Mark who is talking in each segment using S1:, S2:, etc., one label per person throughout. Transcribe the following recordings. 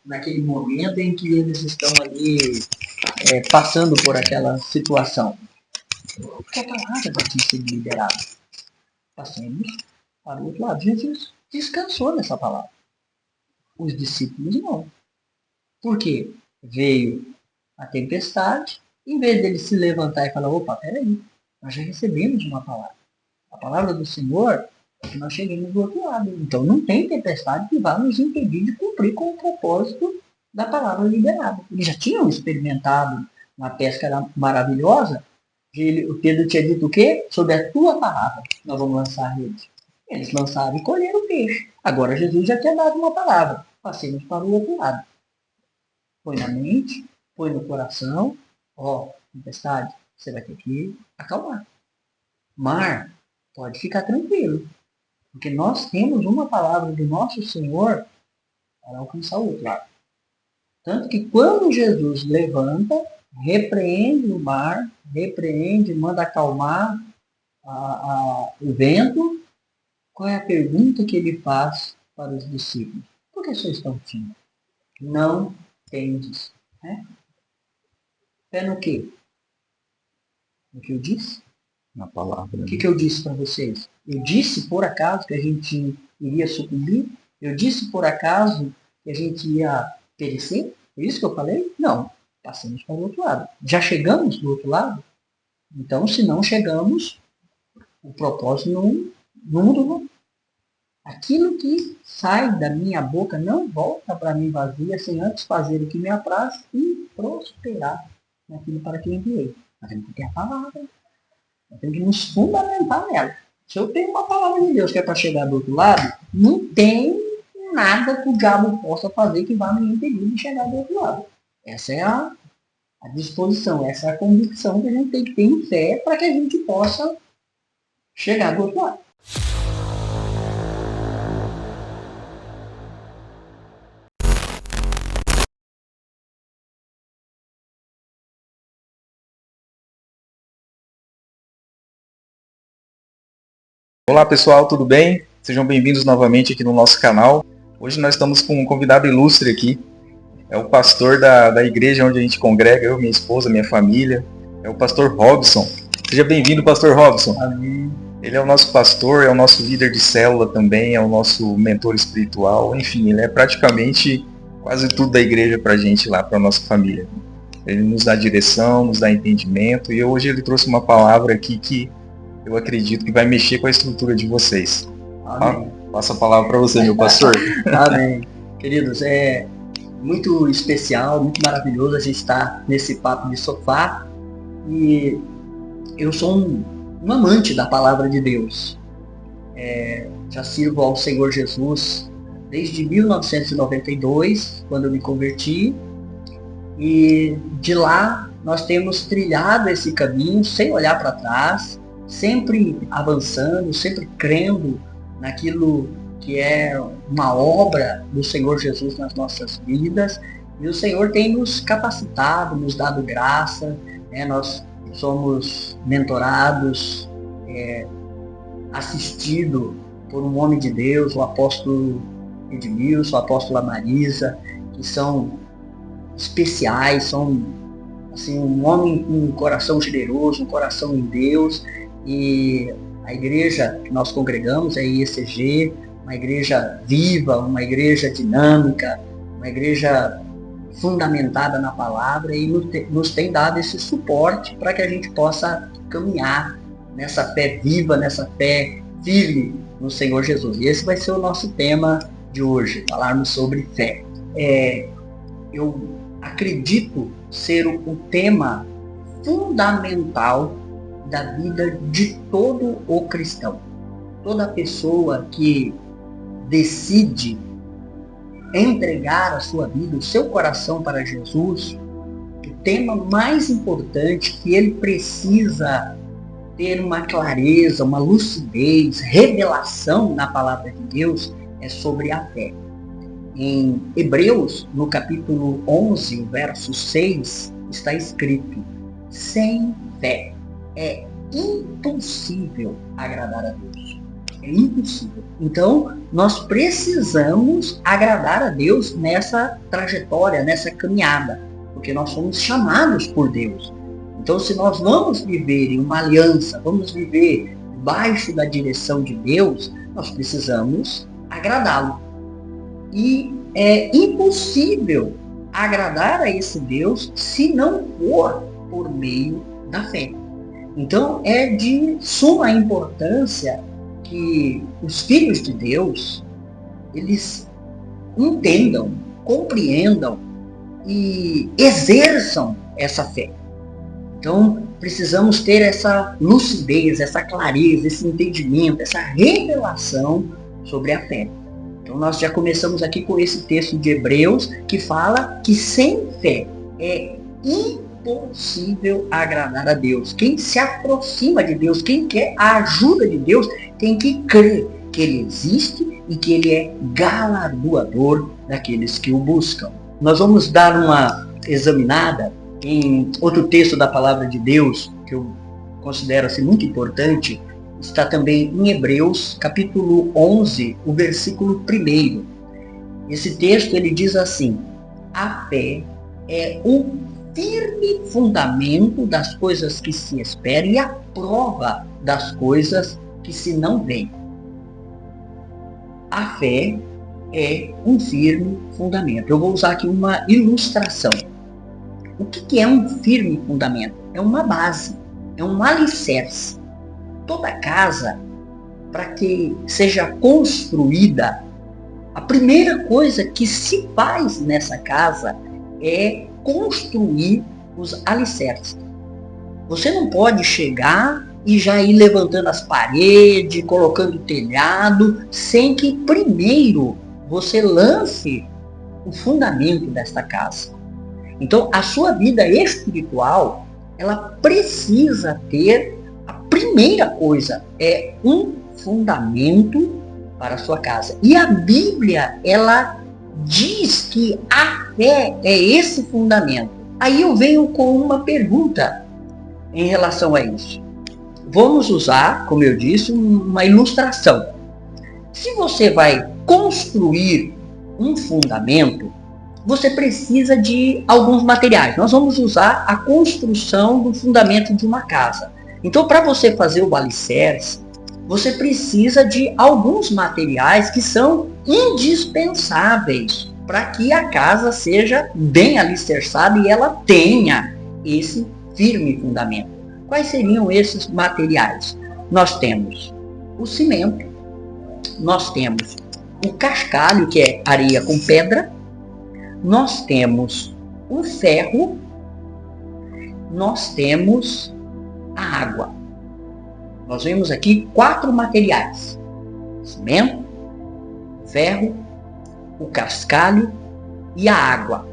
S1: naquele momento em que eles estão ali passando por aquela situação. Porque a palavra já tinha sido liberada. Passemos para o outro lado. Jesus descansou nessa palavra. Os discípulos não. Por quê? Veio a tempestade, em vez dele se levantar e falar, opa, peraí, nós já recebemos uma palavra. A palavra do Senhor é que nós cheguemos do outro lado. Então não tem tempestade que vá nos impedir de cumprir com o propósito da palavra liberada. Eles já tinham experimentado uma pesca maravilhosa. O Pedro tinha dito o quê? Sobre a tua palavra nós vamos lançar a rede. Eles lançaram e colheram o peixe. Agora Jesus já tinha dado uma palavra. Passemos para o outro lado. Põe na mente, põe no coração. Tempestade, você vai ter que acalmar. Mar, pode ficar tranquilo. Porque nós temos uma palavra do nosso Senhor para alcançar o outro lado. Tanto que quando Jesus levanta, repreende o mar, manda acalmar o vento, qual é a pergunta que ele faz para os discípulos? Por que vocês estão tímidos? Não tendes. Né? Fé no quê? No que eu disse?
S2: Na palavra.
S1: O que eu disse para vocês? Eu disse por acaso que a gente iria sucumbir? Eu disse por acaso que a gente ia perecer? É isso que eu falei? Não. Passamos para o outro lado. Já chegamos do outro lado? Então, se não chegamos, o propósito não mudou. Aquilo que sai da minha boca não volta para mim vazia, sem antes fazer o que me apraz e prosperar naquilo para que eu enviei. Nós temos que ter a palavra. Nós temos que nos fundamentar nela. Se eu tenho uma palavra de Deus que é para chegar do outro lado, não tem nada que o diabo possa fazer que vá me impedir de chegar do outro lado. Essa é a disposição, essa é a convicção que a gente tem que ter em fé para que a gente possa chegar do outro lado.
S2: Olá pessoal, tudo bem? Sejam bem-vindos novamente aqui no nosso canal. Hoje nós estamos com um convidado ilustre aqui. É o pastor da igreja onde a gente congrega, eu, minha esposa, minha família. É o pastor Robson. Seja bem-vindo, pastor Robson.
S1: Amém.
S2: Ele é o nosso pastor, é o nosso líder de célula também, é o nosso mentor espiritual. Enfim, ele é praticamente quase tudo da igreja pra gente lá, pra nossa família. Ele nos dá direção, nos dá entendimento. E hoje ele trouxe uma palavra aqui que eu acredito que vai mexer com a estrutura de vocês.
S1: Amém.
S2: Passo a palavra para você, meu pastor.
S1: Amém. Queridos, é muito especial, muito maravilhoso a gente estar nesse papo de sofá. E eu sou um amante da palavra de Deus. Já sirvo ao Senhor Jesus desde 1992, quando eu me converti. E de lá nós temos trilhado esse caminho sem olhar para trás, sempre avançando, sempre crendo naquilo que é uma obra do Senhor Jesus nas nossas vidas. E o Senhor tem nos capacitado, nos dado graça, nós somos mentorados, assistido por um homem de Deus, o apóstolo Edmilson, a apóstola Marisa, que são especiais, são assim, um homem com um coração generoso, um coração em Deus. E a igreja que nós congregamos é a IECG, uma igreja viva, uma igreja dinâmica, uma igreja fundamentada na palavra, e nos tem dado esse suporte para que a gente possa caminhar nessa fé viva, nessa fé firme no Senhor Jesus. E esse vai ser o nosso tema de hoje, falarmos sobre fé. Eu acredito ser o tema fundamental da vida de todo o cristão. Toda pessoa que decide entregar a sua vida, o seu coração para Jesus, o tema mais importante que ele precisa ter uma clareza, uma lucidez, revelação na palavra de Deus é sobre a fé. Em Hebreus, no capítulo 11, verso 6, está escrito: sem fé é impossível agradar a Deus. É impossível. Então, nós precisamos agradar a Deus nessa trajetória, nessa caminhada, porque nós somos chamados por Deus. Então, se nós vamos viver em uma aliança, vamos viver debaixo da direção de Deus, nós precisamos agradá-lo. E é impossível agradar a esse Deus se não for por meio da fé. Então, é de suma importância que os filhos de Deus, eles entendam, compreendam e exerçam essa fé. Então, precisamos ter essa lucidez, essa clareza, esse entendimento, essa revelação sobre a fé. Então, nós já começamos aqui com esse texto de Hebreus, que fala que sem fé é impossível agradar a Deus. Quem se aproxima de Deus, quem quer a ajuda de Deus, tem que crer que Ele existe e que Ele é galardoador daqueles que o buscam. Nós vamos dar uma examinada em outro texto da palavra de Deus, que eu considero assim, muito importante, está também em Hebreus, capítulo 11, o versículo 1. Esse texto, ele diz assim: a fé é o firme fundamento das coisas que se esperam e a prova das coisas que se não veem. A fé é um firme fundamento. Eu vou usar aqui uma ilustração. O que é um firme fundamento? É uma base, é um alicerce. Toda casa, para que seja construída, a primeira coisa que se faz nessa casa é construir os alicerces. Você não pode chegar e já ir levantando as paredes, colocando o telhado, sem que primeiro você lance o fundamento desta casa. Então, a sua vida espiritual, ela precisa ter, a primeira coisa, é um fundamento para a sua casa. E a Bíblia, ela diz que a fé é esse fundamento. Aí eu venho com uma pergunta em relação a isso. Vamos usar, como eu disse, uma ilustração. Se você vai construir um fundamento, você precisa de alguns materiais. Nós vamos usar a construção do fundamento de uma casa. Então, para você fazer o alicerce, você precisa de alguns materiais que são indispensáveis para que a casa seja bem alicerçada e ela tenha esse firme fundamento. Quais seriam esses materiais? Nós temos o cimento, nós temos o cascalho, que é areia com pedra, nós temos o ferro, nós temos a água. Nós vemos aqui 4 materiais: cimento, ferro, o cascalho e a água.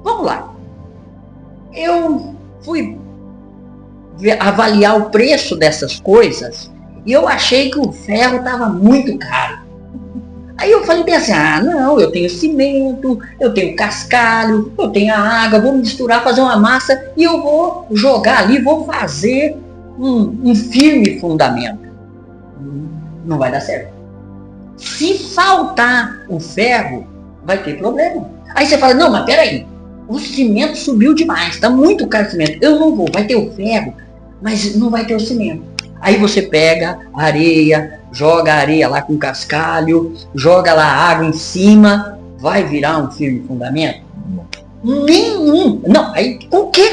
S1: Vamos lá. Eu fui avaliar o preço dessas coisas e eu achei que o ferro estava muito caro. Aí eu falei bem assim, não, eu tenho cimento, eu tenho cascalho, eu tenho a água, vou misturar, fazer uma massa e eu vou jogar ali, vou fazer um firme fundamento. Não vai dar certo. Se faltar o ferro, vai ter problema. Aí você fala, não, mas peraí, o cimento subiu demais, está muito caro o cimento, eu não vou, vai ter o ferro, mas não vai ter o cimento. Aí você pega a areia, joga a areia lá com cascalho, joga lá a água em cima, vai virar um firme fundamento? Nenhum. Não, aí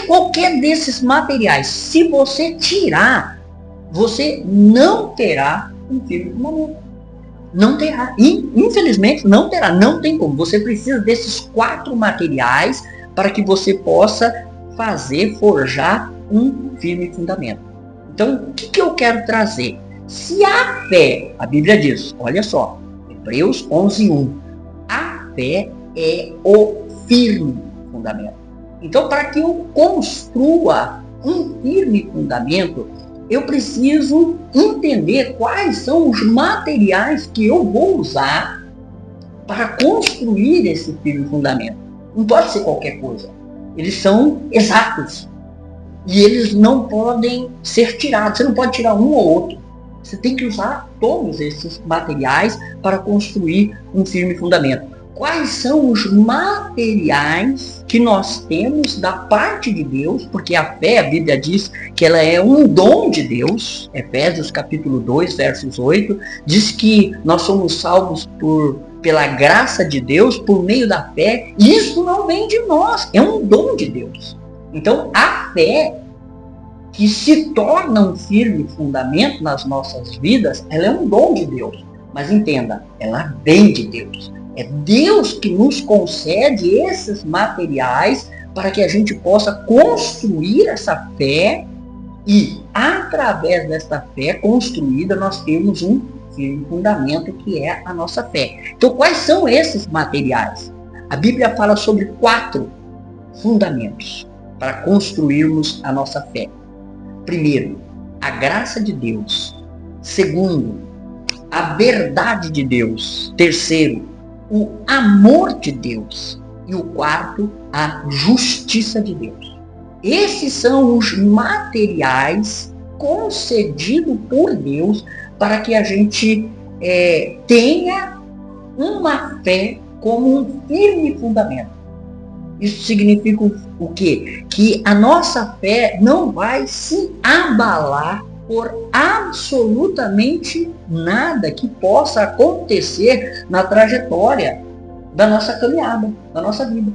S1: qualquer desses materiais, se você tirar, você não terá um firme fundamento. Não terá. Infelizmente não terá, não tem como. Você precisa desses 4 materiais para que você possa forjar um firme fundamento. Então, o que eu quero trazer? Se a fé, a Bíblia diz, olha só, Hebreus 11:1, a fé é o firme fundamento. Então, para que eu construa um firme fundamento, eu preciso entender quais são os materiais que eu vou usar para construir esse firme fundamento. Não pode ser qualquer coisa. Eles são exatos. E eles não podem ser tirados. Você não pode tirar um ou outro. Você tem que usar todos esses materiais para construir um firme fundamento. Quais são os materiais que nós temos da parte de Deus? Porque a fé, a Bíblia diz que ela é um dom de Deus. Efésios capítulo 2, versos 8, diz que nós somos salvos pela graça de Deus, por meio da fé. Isso não vem de nós, é um dom de Deus. Então, a fé que se torna um firme fundamento nas nossas vidas, ela é um dom de Deus. Mas entenda, ela vem de Deus. É Deus que nos concede esses materiais para que a gente possa construir essa fé e, através dessa fé construída, nós temos um firme fundamento que é a nossa fé. Então, quais são esses materiais? A Bíblia fala sobre 4 fundamentos para construirmos a nossa fé. Primeiro, a graça de Deus. Segundo, a verdade de Deus. Terceiro, o amor de Deus. E o quarto, a justiça de Deus. Esses são os materiais concedidos por Deus para que a gente tenha uma fé como um firme fundamento. Isso significa o quê? Que a nossa fé não vai se abalar por absolutamente nada que possa acontecer na trajetória da nossa caminhada, da nossa vida.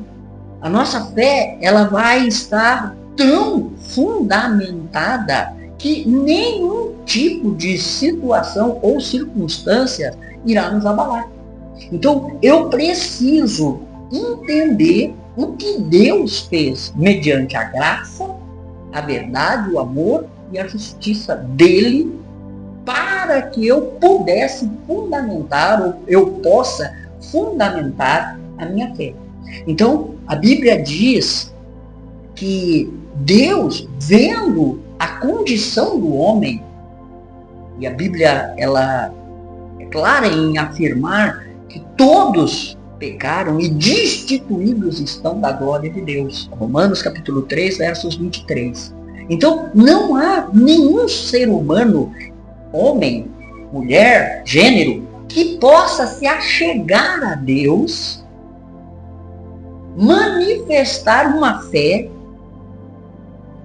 S1: A nossa fé, ela vai estar tão fundamentada que nenhum tipo de situação ou circunstância irá nos abalar. Então, eu preciso entender o que Deus fez mediante a graça, a verdade, o amor e a justiça dele, para que eu pudesse fundamentar, ou eu possa fundamentar a minha fé. Então, a Bíblia diz que Deus, vendo a condição do homem, e a Bíblia ela é clara em afirmar que todos pecaram e destituídos estão da glória de Deus. Romanos capítulo 3, versos 23. Então, não há nenhum ser humano, homem, mulher, gênero, que possa se achegar a Deus, manifestar uma fé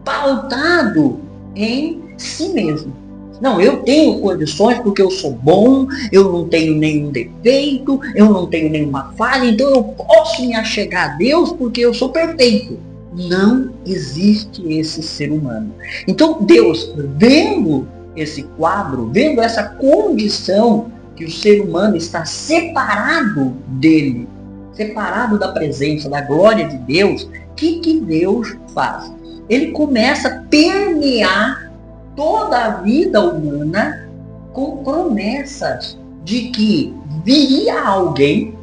S1: pautado em si mesmo. Não, eu tenho condições porque eu sou bom, eu não tenho nenhum defeito, eu não tenho nenhuma falha, então eu posso me achegar a Deus porque eu sou perfeito. Não existe esse ser humano. Então Deus, vendo esse quadro, vendo essa condição que o ser humano está separado dele, separado da presença, da glória de Deus, o que Deus faz? Ele começa a permear toda a vida humana com promessas de que viria alguém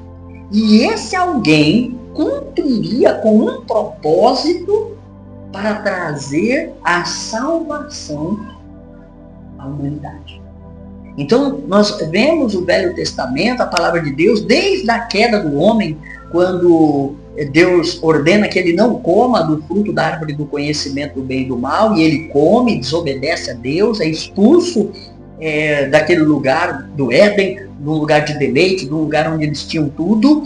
S1: e esse alguém cumpriria com um propósito para trazer a salvação à humanidade. Então, nós vemos o Velho Testamento, a palavra de Deus, desde a queda do homem, quando Deus ordena que ele não coma do fruto da árvore do conhecimento do bem e do mal, e ele come, desobedece a Deus, é expulso daquele lugar do Éden, de um lugar de deleite, de um lugar onde eles tinham tudo.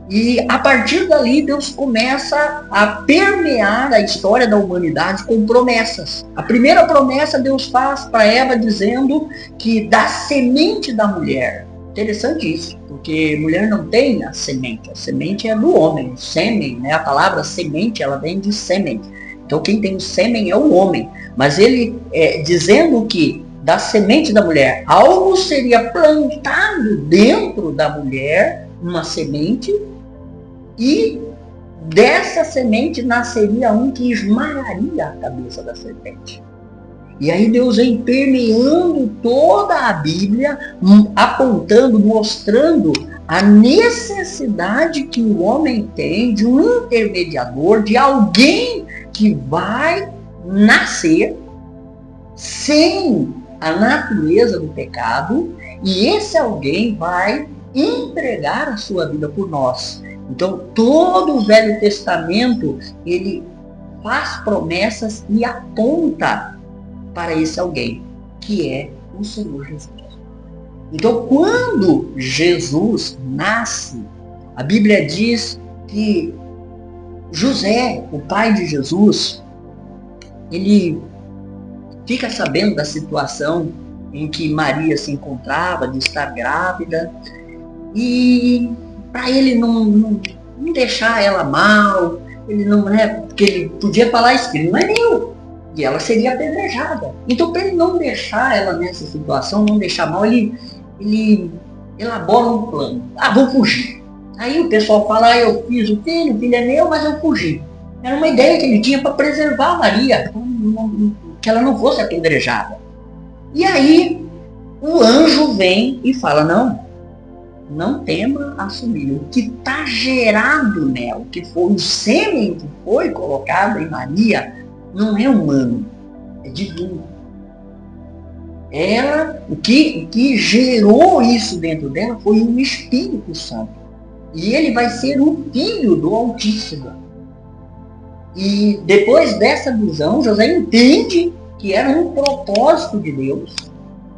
S1: E a partir dali Deus começa a permear a história da humanidade com promessas. A primeira promessa Deus faz para Eva dizendo que da semente da mulher. Interessante isso, porque mulher não tem a semente é do homem, o sêmen, né? A palavra semente, ela vem de sêmen. Então quem tem o sêmen é o homem, mas ele dizendo que da semente da mulher, algo seria plantado dentro da mulher, uma semente, e dessa semente nasceria um que esmagaria a cabeça da serpente. E aí Deus vem permeando toda a Bíblia, apontando, mostrando a necessidade que o homem tem de um intermediador, de alguém que vai nascer sem a natureza do pecado, e esse alguém vai entregar a sua vida por nós. Então, todo o Velho Testamento, ele faz promessas e aponta para esse alguém, que é o Senhor Jesus. Então, quando Jesus nasce, a Bíblia diz que José, o pai de Jesus, ele fica sabendo da situação em que Maria se encontrava, de estar grávida, e para ele não deixar ela mal, ele não, porque ele podia falar isso, que ele não é meu, e ela seria apedrejada. Então, para ele não deixar ela nessa situação, não deixar mal, ele elabora um plano. Vou fugir. Aí o pessoal fala, eu fiz o filho é meu, mas eu fugi. Era uma ideia que ele tinha para preservar Maria, que ela não fosse apedrejada. E aí o anjo vem e fala, não tema assumir. O que está gerado nela, que foi o sêmen que foi colocado em Maria, não é humano, é divino. O que gerou isso dentro dela foi o Espírito Santo. E ele vai ser o Filho do Altíssimo. E depois dessa visão, José entende que era um propósito de Deus,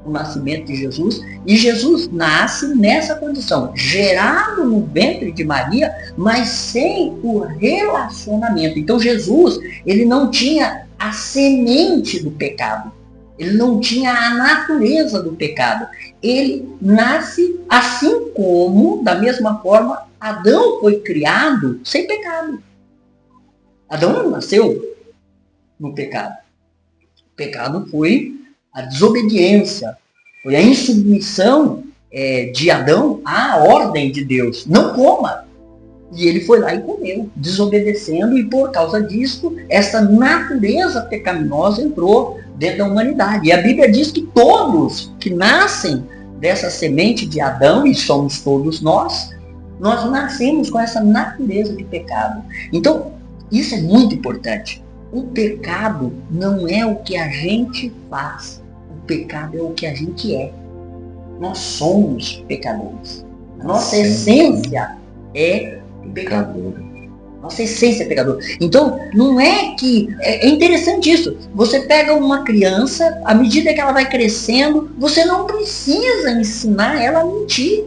S1: o nascimento de Jesus, e Jesus nasce nessa condição, gerado no ventre de Maria, mas sem o relacionamento. Então Jesus, ele não tinha a semente do pecado, ele não tinha a natureza do pecado. Ele nasce assim como, da mesma forma, Adão foi criado sem pecado. Adão não nasceu no pecado. O pecado foi a desobediência, foi a insubmissão de Adão à ordem de Deus. Não coma. E ele foi lá e comeu, desobedecendo, e por causa disso, essa natureza pecaminosa entrou dentro da humanidade. E a Bíblia diz que todos que nascem dessa semente de Adão, e somos todos nós nascemos com essa natureza de pecado. Então, isso é muito importante. O pecado não é o que a gente faz. O pecado é o que a gente é. Nós somos pecadores. A nossa essência é pecador. Nossa essência é pecador. Então, não é que... É interessante isso. Você pega uma criança, à medida que ela vai crescendo, você não precisa ensinar ela a mentir.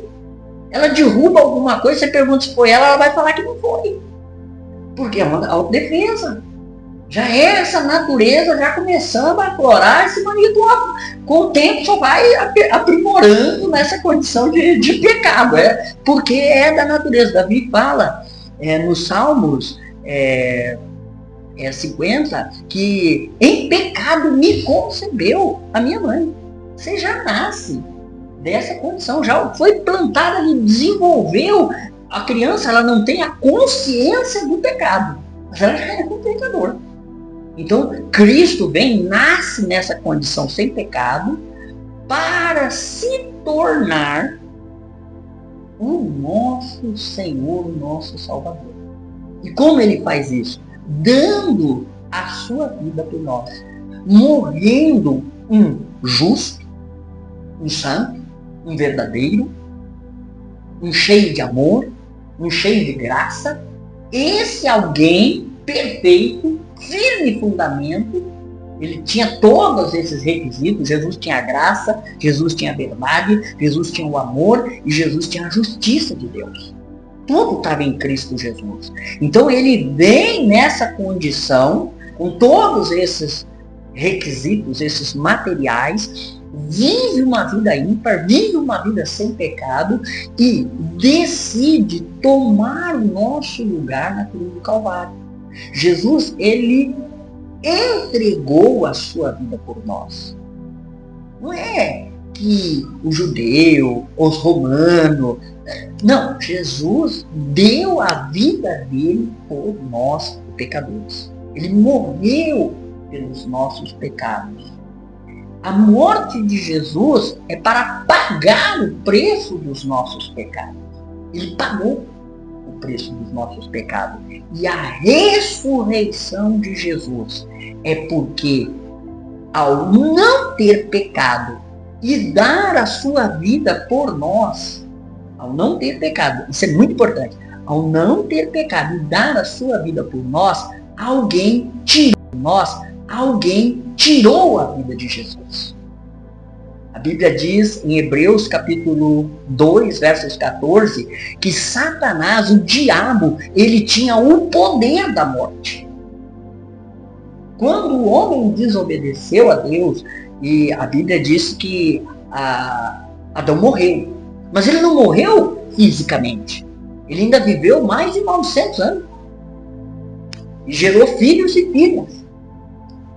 S1: Ela derruba alguma coisa, você pergunta se foi ela vai falar que não foi. Porque é uma autodefesa. Já é essa natureza já começando a aflorar esse manipulado. Com o tempo só vai aprimorando nessa condição de pecado. Porque é da natureza. Davi fala nos Salmos 50 que em pecado me concebeu a minha mãe. Você já nasce dessa condição, já foi plantada e desenvolveu. A criança, ela não tem a consciência do pecado, mas ela já é um pecador. Então, Cristo nasce nessa condição sem pecado para se tornar o nosso Senhor, o nosso Salvador. E como ele faz isso? Dando a sua vida por nós, morrendo um justo, um santo, um verdadeiro, um cheio de amor, um cheio de graça. Esse alguém perfeito, firme fundamento, ele tinha todos esses requisitos. Jesus tinha a graça, Jesus tinha a verdade, Jesus tinha o amor e Jesus tinha a justiça de Deus. Tudo estava em Cristo Jesus. Então ele vem nessa condição, com todos esses requisitos, esses materiais, vive uma vida ímpar, vive uma vida sem pecado e decide tomar o nosso lugar na cruz do Calvário. Jesus, ele entregou a sua vida por nós. Não é que o judeu, os romanos, não, Jesus deu a vida dele por nós, pecadores. Ele morreu pelos nossos pecados. A morte de Jesus é para pagar o preço dos nossos pecados. Ele pagou o preço dos nossos pecados. E a ressurreição de Jesus é porque, ao não ter pecado e dar a sua vida por nós, ao não ter pecado, isso é muito importante, ao não ter pecado e dar a sua vida por nós, alguém tirou a vida de Jesus. A A Bíblia diz em Hebreus capítulo 2, versos 14, que Satanás, o diabo, ele tinha o poder da morte. Quando o homem desobedeceu a Deus, e a Bíblia diz que Adão morreu. Mas ele não morreu fisicamente. Ele ainda viveu mais de 900 anos. E gerou filhos e filhas.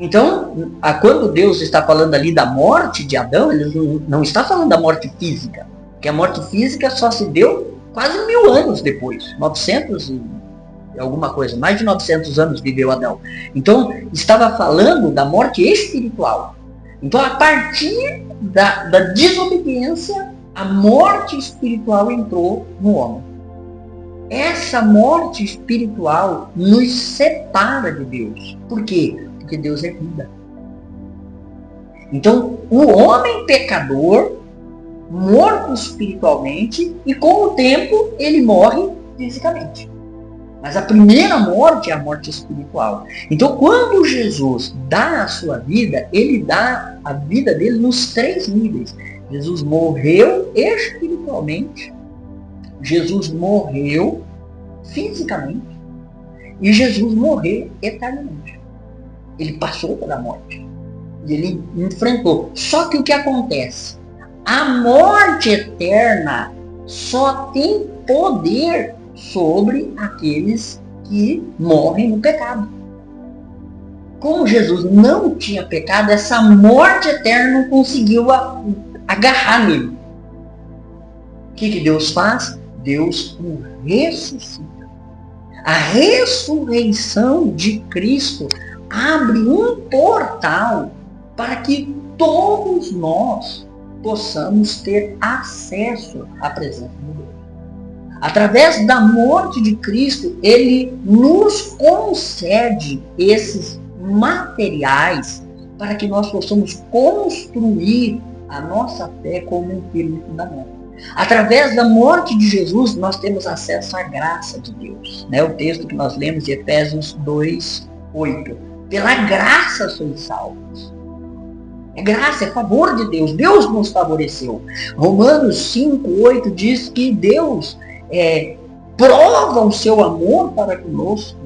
S1: Então, quando Deus está falando ali da morte de Adão, ele não está falando da morte física. Porque a morte física só se deu quase 1000 anos depois. 900 e alguma coisa. Mais de 900 anos viveu Adão. Então, estava falando da morte espiritual. Então, a partir da desobediência, a morte espiritual entrou no homem. Essa morte espiritual nos separa de Deus. Por quê? Porque Deus é vida. Então, o homem pecador, morto espiritualmente, e com o tempo ele morre fisicamente. Mas a primeira morte é a morte espiritual. Então, quando Jesus dá a sua vida, ele dá a vida dele nos 3 níveis. Jesus morreu espiritualmente, Jesus morreu fisicamente e Jesus morreu eternamente. Ele passou pela morte. E ele enfrentou. Só que o que acontece? A morte eterna só tem poder sobre aqueles que morrem no pecado. Como Jesus não tinha pecado, essa morte eterna não conseguiu agarrar nele. O que Deus faz? Deus o ressuscita. A ressurreição de Cristo abre um portal para que todos nós possamos ter acesso à presença de Deus. Através da morte de Cristo, ele nos concede esses materiais para que nós possamos construir a nossa fé como um firme fundamento. Através da morte de Jesus, nós temos acesso à graça de Deus. O texto que nós lemos de Efésios 2, 8. Pela graça sois salvos. É graça, é favor de Deus. Deus nos favoreceu. Romanos 5, 8 diz que Deus prova o seu amor para conosco.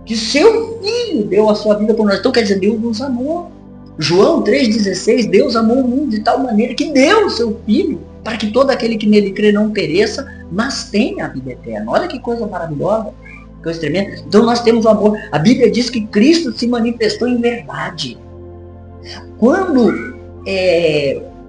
S1: Que seu Filho deu a sua vida por nós. Então quer dizer, Deus nos amou. João 3,16, Deus amou o mundo de tal maneira que deu o seu Filho para que todo aquele que nele crê não pereça, mas tenha a vida eterna. Olha que coisa maravilhosa, coisa tremenda. Então nós temos o amor. A Bíblia diz que Cristo se manifestou em verdade. Quando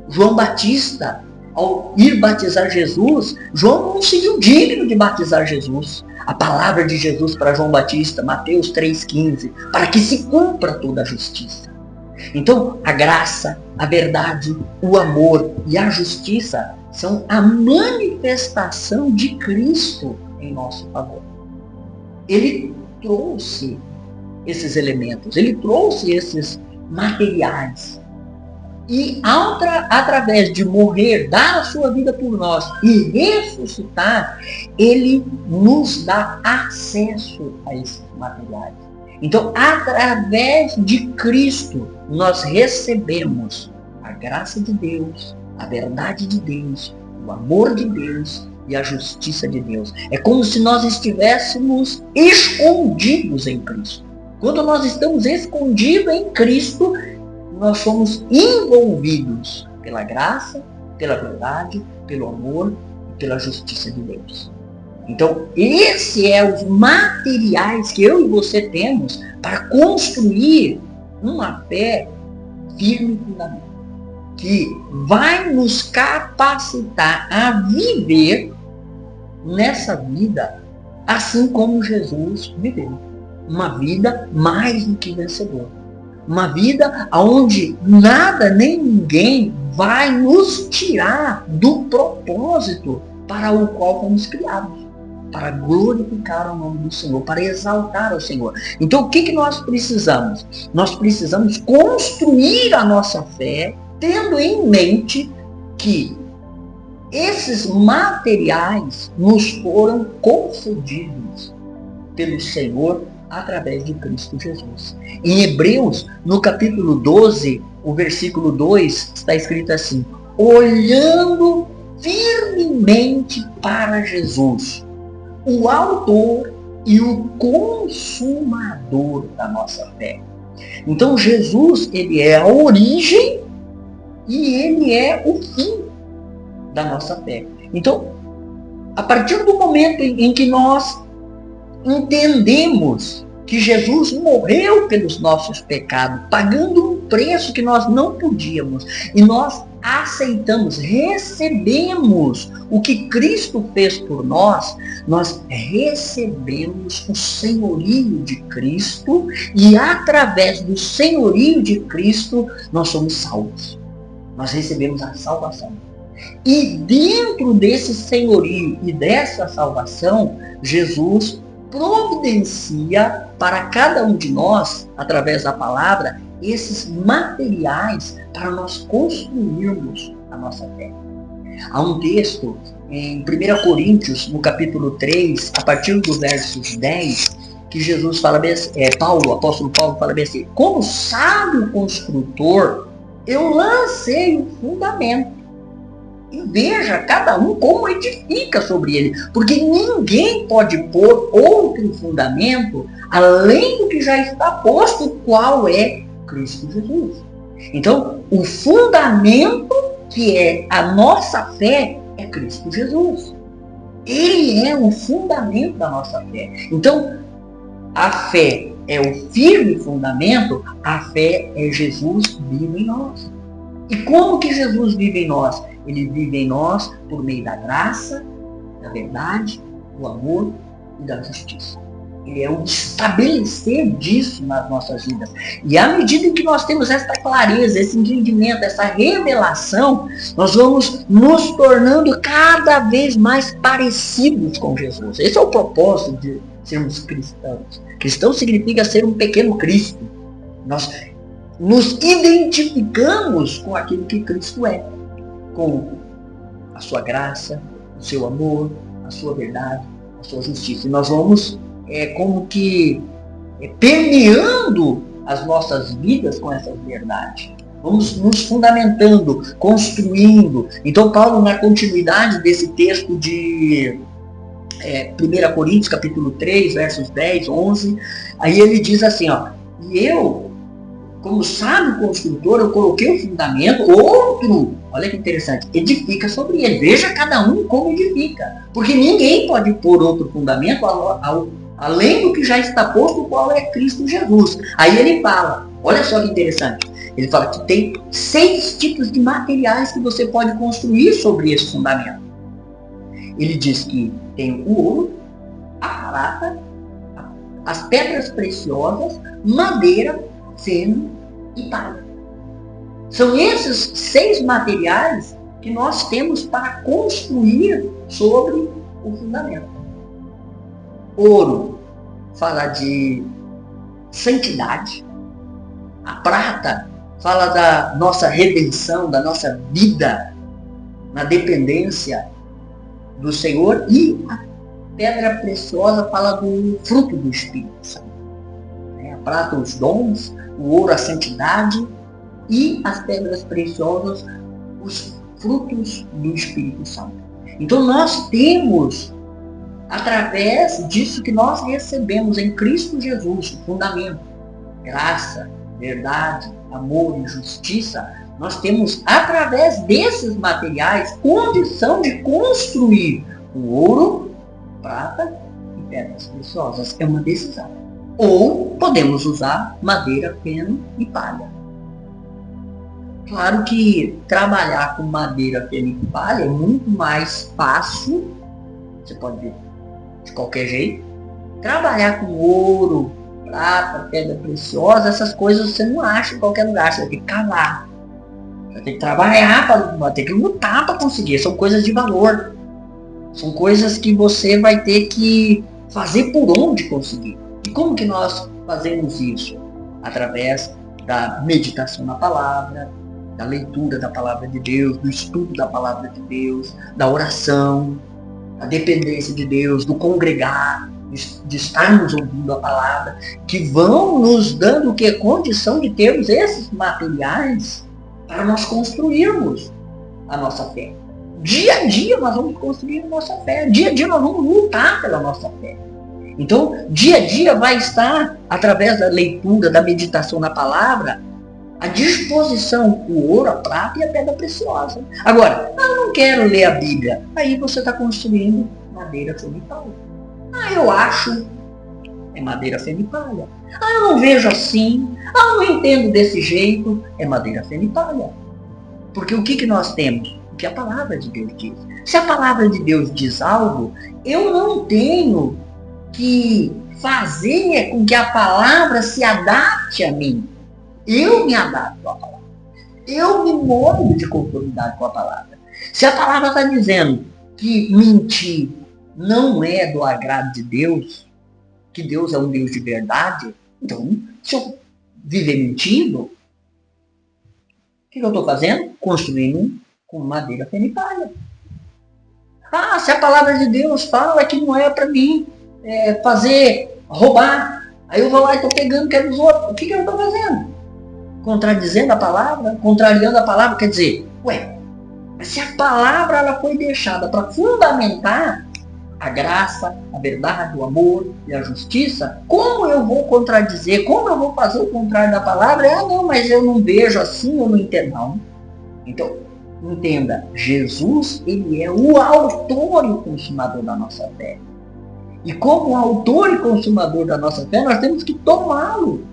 S1: João Batista, ao ir batizar Jesus, João não se viu digno de batizar Jesus. A palavra de Jesus para João Batista, Mateus 3,15, para que se cumpra toda a justiça. Então, a graça, a verdade, o amor e a justiça são a manifestação de Cristo em nosso favor. Ele trouxe esses elementos, ele trouxe esses materiais. E através de morrer, dar a sua vida por nós e ressuscitar, ele nos dá acesso a esses materiais. Então, através de Cristo, nós recebemos a graça de Deus, a verdade de Deus, o amor de Deus e a justiça de Deus. É como se nós estivéssemos escondidos em Cristo. Quando nós estamos escondidos em Cristo, nós somos envolvidos pela graça, pela verdade, pelo amor e pela justiça de Deus. Então, esses são os materiais que eu e você temos para construir uma fé firme e fundamental, que vai nos capacitar a viver nessa vida assim como Jesus viveu. Uma vida mais do que vencedora. Uma vida onde nada nem ninguém vai nos tirar do propósito para o qual fomos criados. Para glorificar o nome do Senhor, para exaltar o Senhor. Então o que nós precisamos? Nós precisamos construir a nossa fé, tendo em mente que esses materiais nos foram concedidos pelo Senhor através de Cristo Jesus. Em Hebreus, no capítulo 12, o versículo 2, está escrito assim: olhando firmemente para Jesus, o autor e o consumador da nossa fé. Então Jesus, ele é a origem e ele é o fim da nossa fé. Então, a partir do momento em que nós entendemos que Jesus morreu pelos nossos pecados, pagando um preço que nós não podíamos, e nós aceitamos, recebemos o que Cristo fez por nós, nós recebemos o senhorio de Cristo, e através do senhorio de Cristo nós somos salvos. Nós recebemos a salvação. E dentro desse senhorio e dessa salvação, Jesus providencia para cada um de nós, através da palavra, esses materiais para nós construirmos a nossa fé. Há um texto em 1 Coríntios, no capítulo 3, a partir do versos 10, que Jesus fala bem assim, o apóstolo Paulo fala bem assim: como sábio construtor, eu lancei o fundamento. E veja cada um como edifica sobre ele. Porque ninguém pode pôr outro fundamento além do que já está posto, qual é Cristo Jesus. Então, o fundamento que é a nossa fé é Cristo Jesus. Ele é o fundamento da nossa fé. Então, a fé é o firme fundamento, a fé é Jesus vivo em nós. E como que Jesus vive em nós? Ele vive em nós por meio da graça, da verdade, do amor e da justiça. Ele é o estabelecer disso nas nossas vidas. E à medida em que nós temos essa clareza, esse entendimento, essa revelação, nós vamos nos tornando cada vez mais parecidos com Jesus. Esse é o propósito de sermos cristãos. Cristão significa ser um pequeno Cristo. Nós nos identificamos com aquilo que Cristo é. Com a sua graça, o seu amor, a sua verdade, a sua justiça. E nós vamos como que permeando as nossas vidas com essas verdades. Vamos nos fundamentando, construindo. Então Paulo, na continuidade desse texto de 1 Coríntios, capítulo 3, versos 10, 11, aí ele diz assim, e eu, como sábio construtor, eu coloquei o fundamento, outro, olha que interessante, edifica sobre ele. Veja cada um como edifica. Porque ninguém pode pôr outro fundamento além do que já está posto, qual é Cristo Jesus. Aí ele fala, olha só que interessante, ele fala que tem 6 tipos de materiais que você pode construir sobre esse fundamento. Ele diz que tem o ouro, a prata, as pedras preciosas, madeira, feno e palha. São esses 6 materiais que nós temos para construir sobre o fundamento. Ouro fala de santidade. A prata fala da nossa redenção, da nossa vida na dependência do Senhor. E a pedra preciosa fala do fruto do Espírito Santo. A prata, os dons, o ouro, a santidade, e as pedras preciosas, os frutos do Espírito Santo. Então nós temos, através disso que nós recebemos em Cristo Jesus, o fundamento, graça, verdade, amor e justiça, nós temos, através desses materiais, condição de construir o ouro, prata e pedras preciosas. É uma decisão. Ou podemos usar madeira, feno e palha. Claro que trabalhar com madeira, feno e palha é muito mais fácil, você pode ver de qualquer jeito. Trabalhar com ouro, prata, pedra preciosa, essas coisas você não acha em qualquer lugar, você vai ter que cavar. Você vai ter que trabalhar, vai ter que lutar para conseguir. São coisas de valor. São coisas que você vai ter que fazer por onde conseguir. E como que nós fazemos isso? Através da meditação na palavra, da leitura da palavra de Deus, do estudo da palavra de Deus, da oração, da dependência de Deus, do congregar, de estarmos ouvindo a palavra, que vão nos dando o que? Condição de termos esses materiais para nós construirmos a nossa fé. Dia a dia nós vamos construir a nossa fé. Dia a dia nós vamos lutar pela nossa fé. Então, dia a dia vai estar, através da leitura, da meditação na palavra, à disposição o ouro, a prata e a pedra preciosa. Agora, eu não quero ler a Bíblia. Aí você está construindo madeira, feno e palha. Eu acho, é madeira, feno e palha. Eu não vejo assim. Eu não entendo desse jeito, é madeira, feno e palha. Porque o que nós temos? O que a palavra de Deus diz. Se a palavra de Deus diz algo, eu não tenho que fazer com que a palavra se adapte a mim. Eu me adapto à palavra. Eu me movo de conformidade com a palavra. Se a palavra está dizendo que mentir não é do agrado de Deus, que Deus é um Deus de verdade, então, se eu viver mentindo, o que eu estou fazendo? Construindo com madeira, feno e palha. Se a palavra de Deus fala que não é para mim roubar, aí eu vou lá e estou pegando que é dos outros. O que eu estou fazendo? Contradizendo a palavra, contrariando a palavra, quer dizer, mas se a palavra ela foi deixada para fundamentar a graça, a verdade, o amor e a justiça, como eu vou contradizer, como eu vou fazer o contrário da palavra? Não, mas eu não vejo assim, eu não entendo. Não. Então, entenda, Jesus, ele é o autor e o consumador da nossa fé. E como autor e consumador da nossa fé, nós temos que tomá-lo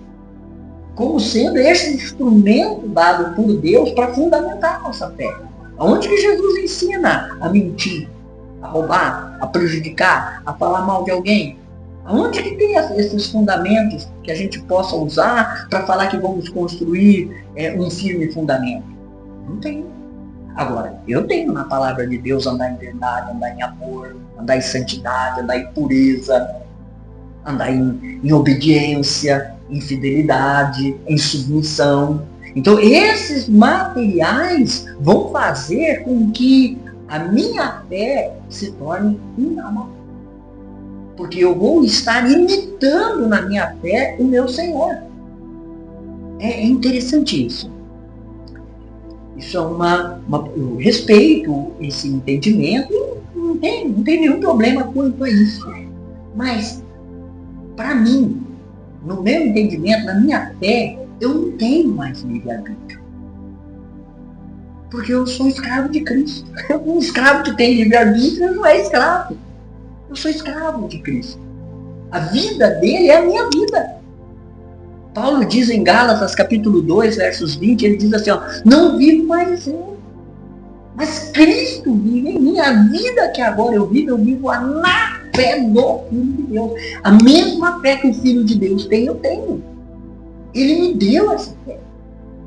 S1: como sendo esse instrumento dado por Deus para fundamentar a nossa fé. Onde que Jesus ensina a mentir, a roubar, a prejudicar, a falar mal de alguém? Onde que tem esses fundamentos que a gente possa usar para falar que vamos construir um firme fundamento? Não tem. Agora, eu tenho na palavra de Deus andar em verdade, andar em amor, andar em santidade, andar em pureza, andar em obediência, em fidelidade, em submissão. Então, esses materiais vão fazer com que a minha fé se torne inabalável. Porque eu vou estar imitando na minha fé o meu Senhor. É interessante isso. Isso é eu respeito esse entendimento, não tem nenhum problema quanto a isso. Mas, para mim, no meu entendimento, na minha fé, eu não tenho mais livre-arbítrio. Porque eu sou escravo de Cristo. Um escravo que tem livre-arbítrio não é escravo. Eu sou escravo de Cristo. A vida dele é a minha vida. Paulo diz em Gálatas, capítulo 2, versos 20, ele diz assim, não vivo mais eu, mas Cristo vive em mim. A vida que agora eu vivo na fé do Filho de Deus. A mesma fé que o Filho de Deus tem, eu tenho. Ele me deu essa fé.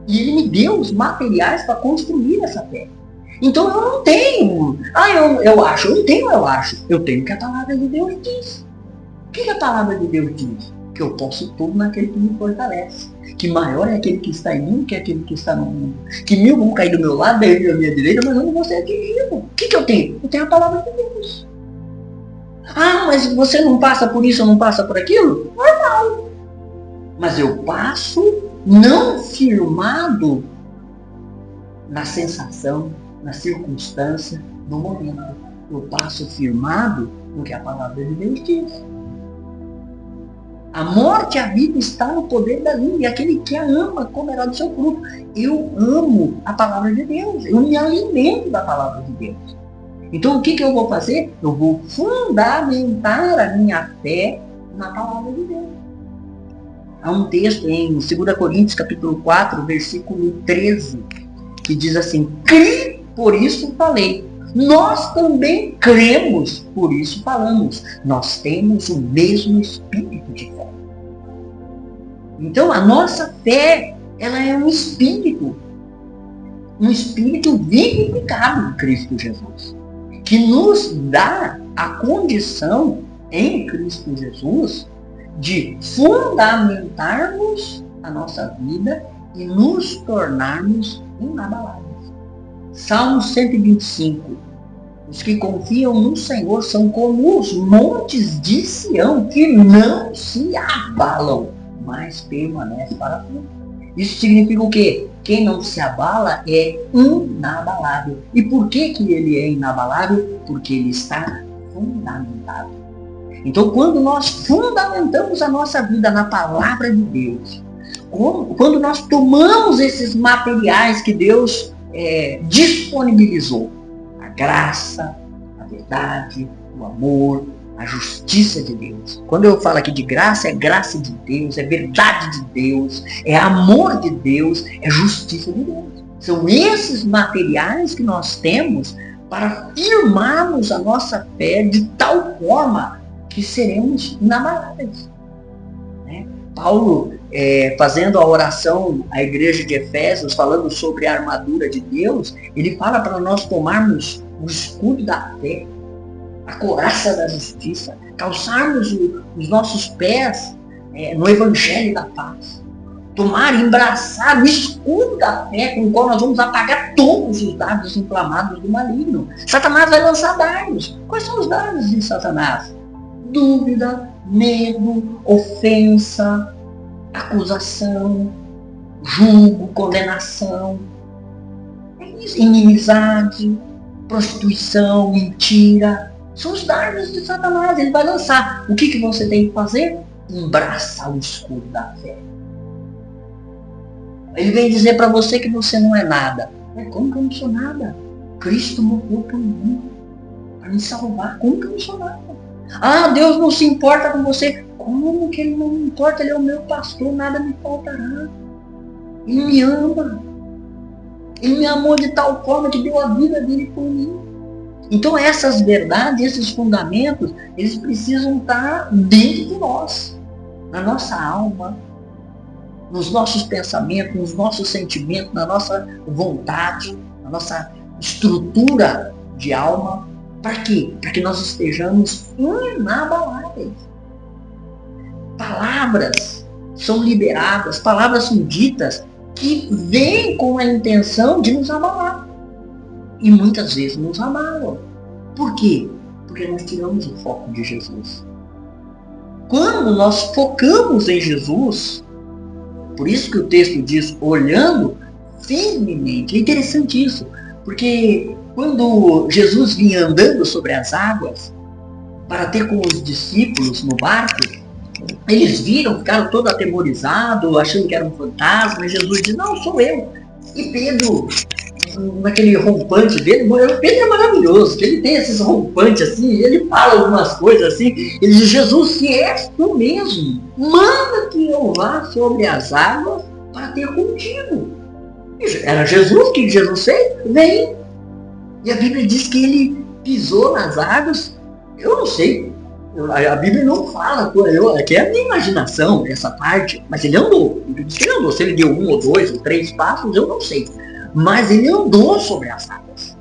S1: E ele me deu os materiais para construir essa fé. Então eu não tenho, eu acho, eu não tenho, eu acho. Eu tenho o que a palavra de Deus diz. O que a palavra de Deus diz? Que eu posso tudo naquele que me fortalece. Que maior é aquele que está em mim que aquele que está no mundo. Que 1000 vão cair do meu lado, 10 da minha direita, mas eu não vou ser atingido. O que eu tenho? Eu tenho a palavra de Deus. Mas você não passa por isso ou não passa por aquilo? Normal. Mas eu passo não firmado na sensação, na circunstância, no momento. Eu passo firmado no que a palavra de Deus diz. A morte e a vida está no poder da língua, e aquele que a ama comerá do seu fruto. Eu amo a palavra de Deus, eu me alimento da palavra de Deus. Então o que eu vou fazer? Eu vou fundamentar a minha fé na palavra de Deus. Há um texto em 2 Coríntios, capítulo 4, versículo 13, que diz assim, criei, por isso falei. Nós também cremos, por isso falamos. Nós temos o mesmo espírito de fé. Então, a nossa fé, ela é um espírito vivificado em Cristo Jesus, que nos dá a condição, em Cristo Jesus, de fundamentarmos a nossa vida e nos tornarmos inabaláveis. Salmo 125. Os que confiam no Senhor são como os montes de Sião, que não se abalam, mas permanecem para sempre. Isso significa o quê? Quem não se abala é inabalável. E por que ele é inabalável? Porque ele está fundamentado. Então, quando nós fundamentamos a nossa vida na palavra de Deus, quando nós tomamos esses materiais que Deus disponibilizou, a graça, a verdade, o amor, a justiça de Deus. Quando eu falo aqui de graça, é graça de Deus, é verdade de Deus, é amor de Deus, é justiça de Deus. São esses materiais que nós temos para firmarmos a nossa fé de tal forma que seremos inabaláveis. Paulo, fazendo a oração à igreja de Efésios, falando sobre a armadura de Deus, ele fala para nós tomarmos o escudo da fé, a couraça da justiça, calçarmos os nossos pés no evangelho da paz, embraçar o escudo da fé com o qual nós vamos apagar todos os dardos inflamados do maligno. Satanás vai lançar dardos. Quais são os dardos de Satanás? Dúvida, medo, ofensa, acusação, julgo, condenação, inimizade, prostituição, mentira. São os dardos de Satanás. Ele vai lançar. O que você tem que fazer? Embraçar o escudo da fé. Ele vem dizer para você que você não é nada. Como que eu não sou nada? Cristo morreu por mim, para me salvar. Como que eu não sou nada? Deus não se importa com você. Como que ele não me importa? Ele é o meu pastor, nada me faltará. Ele me ama. Ele me amou de tal forma que deu a vida dele por mim. Então essas verdades, esses fundamentos, eles precisam estar dentro de nós, na nossa alma, nos nossos pensamentos, nos nossos sentimentos, na nossa vontade, na nossa estrutura de alma. Para quê? Para que nós estejamos inabaláveis. Palavras são liberadas, palavras são ditas que vêm com a intenção de nos abalar. E muitas vezes nos abalam. Por quê? Porque nós tiramos o foco de Jesus. Quando nós focamos em Jesus, por isso que o texto diz, olhando firmemente. É interessante isso, porque quando Jesus vinha andando sobre as águas, para ter com os discípulos no barco, eles viram, ficaram todos atemorizados, achando que era um fantasma, e Jesus disse, não, sou eu. E Pedro, naquele rompante dele, Pedro é maravilhoso, que ele tem esses rompantes assim, ele fala algumas coisas assim, ele diz, Jesus, se és tu mesmo, manda que eu vá sobre as águas para ter contigo. Era Jesus, que Jesus fez? Vem. E a Bíblia diz que ele pisou nas águas, eu não sei, a Bíblia não fala, que é a minha imaginação, essa parte, mas ele andou. Ele diz que ele andou, se ele deu 1 ou 2 ou 3 passos, eu não sei. Mas ele andou sobre as águas.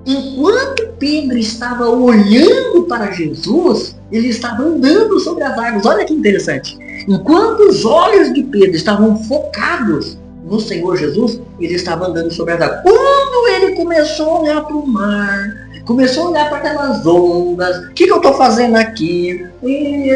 S1: Enquanto Pedro estava olhando para Jesus, ele estava andando sobre as águas. Olha que interessante. Enquanto os olhos de Pedro estavam focados no Senhor Jesus, ele estava andando sobre as águas. Quando ele começou a olhar para o mar, começou a olhar para aquelas ondas, o que eu estou fazendo aqui? E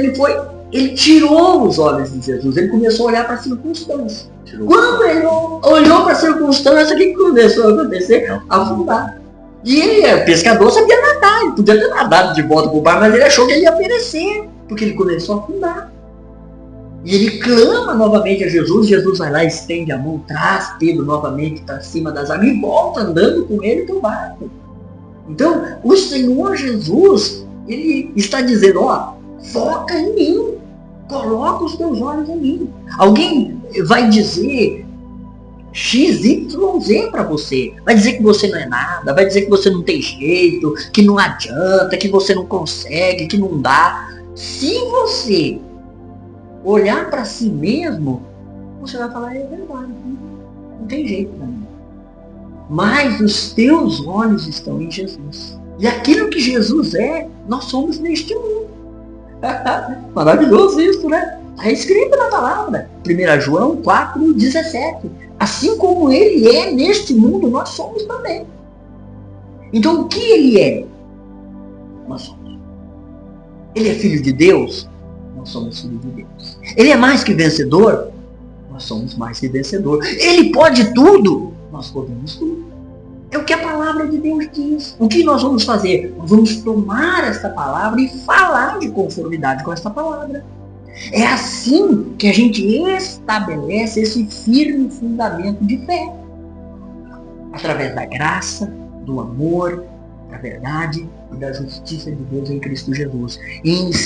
S1: ele tirou os olhos de Jesus, ele começou a olhar para a circunstância. Quando ele olhou para a circunstância, o que começou a acontecer? Afundar. E ele, pescador, sabia nadar, ele podia ter nadado de volta para o bar, mas ele achou que ele ia perecer, porque ele começou a afundar. E ele clama novamente a Jesus, Jesus vai lá, estende a mão, traz Pedro novamente para cima das águas e volta andando com ele para o barco. Então, o Senhor Jesus, ele está dizendo, foca em mim, coloca os teus olhos em mim. Alguém vai dizer XYZ para você, vai dizer que você não é nada, vai dizer que você não tem jeito, que não adianta, que você não consegue, que não dá. Se você olhar para si mesmo, você vai falar, é verdade, não tem jeito para mim. Mas os teus olhos estão em Jesus. E aquilo que Jesus é, nós somos neste mundo. Maravilhoso isso, né? Está escrito na palavra. 1 João 4,17. Assim como ele é neste mundo, nós somos também. Então o que ele é? Nós somos. Ele é filho de Deus? Nós somos filhos de Deus. Ele é mais que vencedor? nós somos mais que vencedores. Ele pode tudo, nós podemos tudo. É o que a palavra de Deus diz. O que nós vamos fazer? Nós vamos tomar esta palavra e falar de conformidade com esta palavra. É assim que a gente estabelece esse firme fundamento de fé. Através da graça, do amor, da verdade e da justiça de Deus em Cristo Jesus. E em 2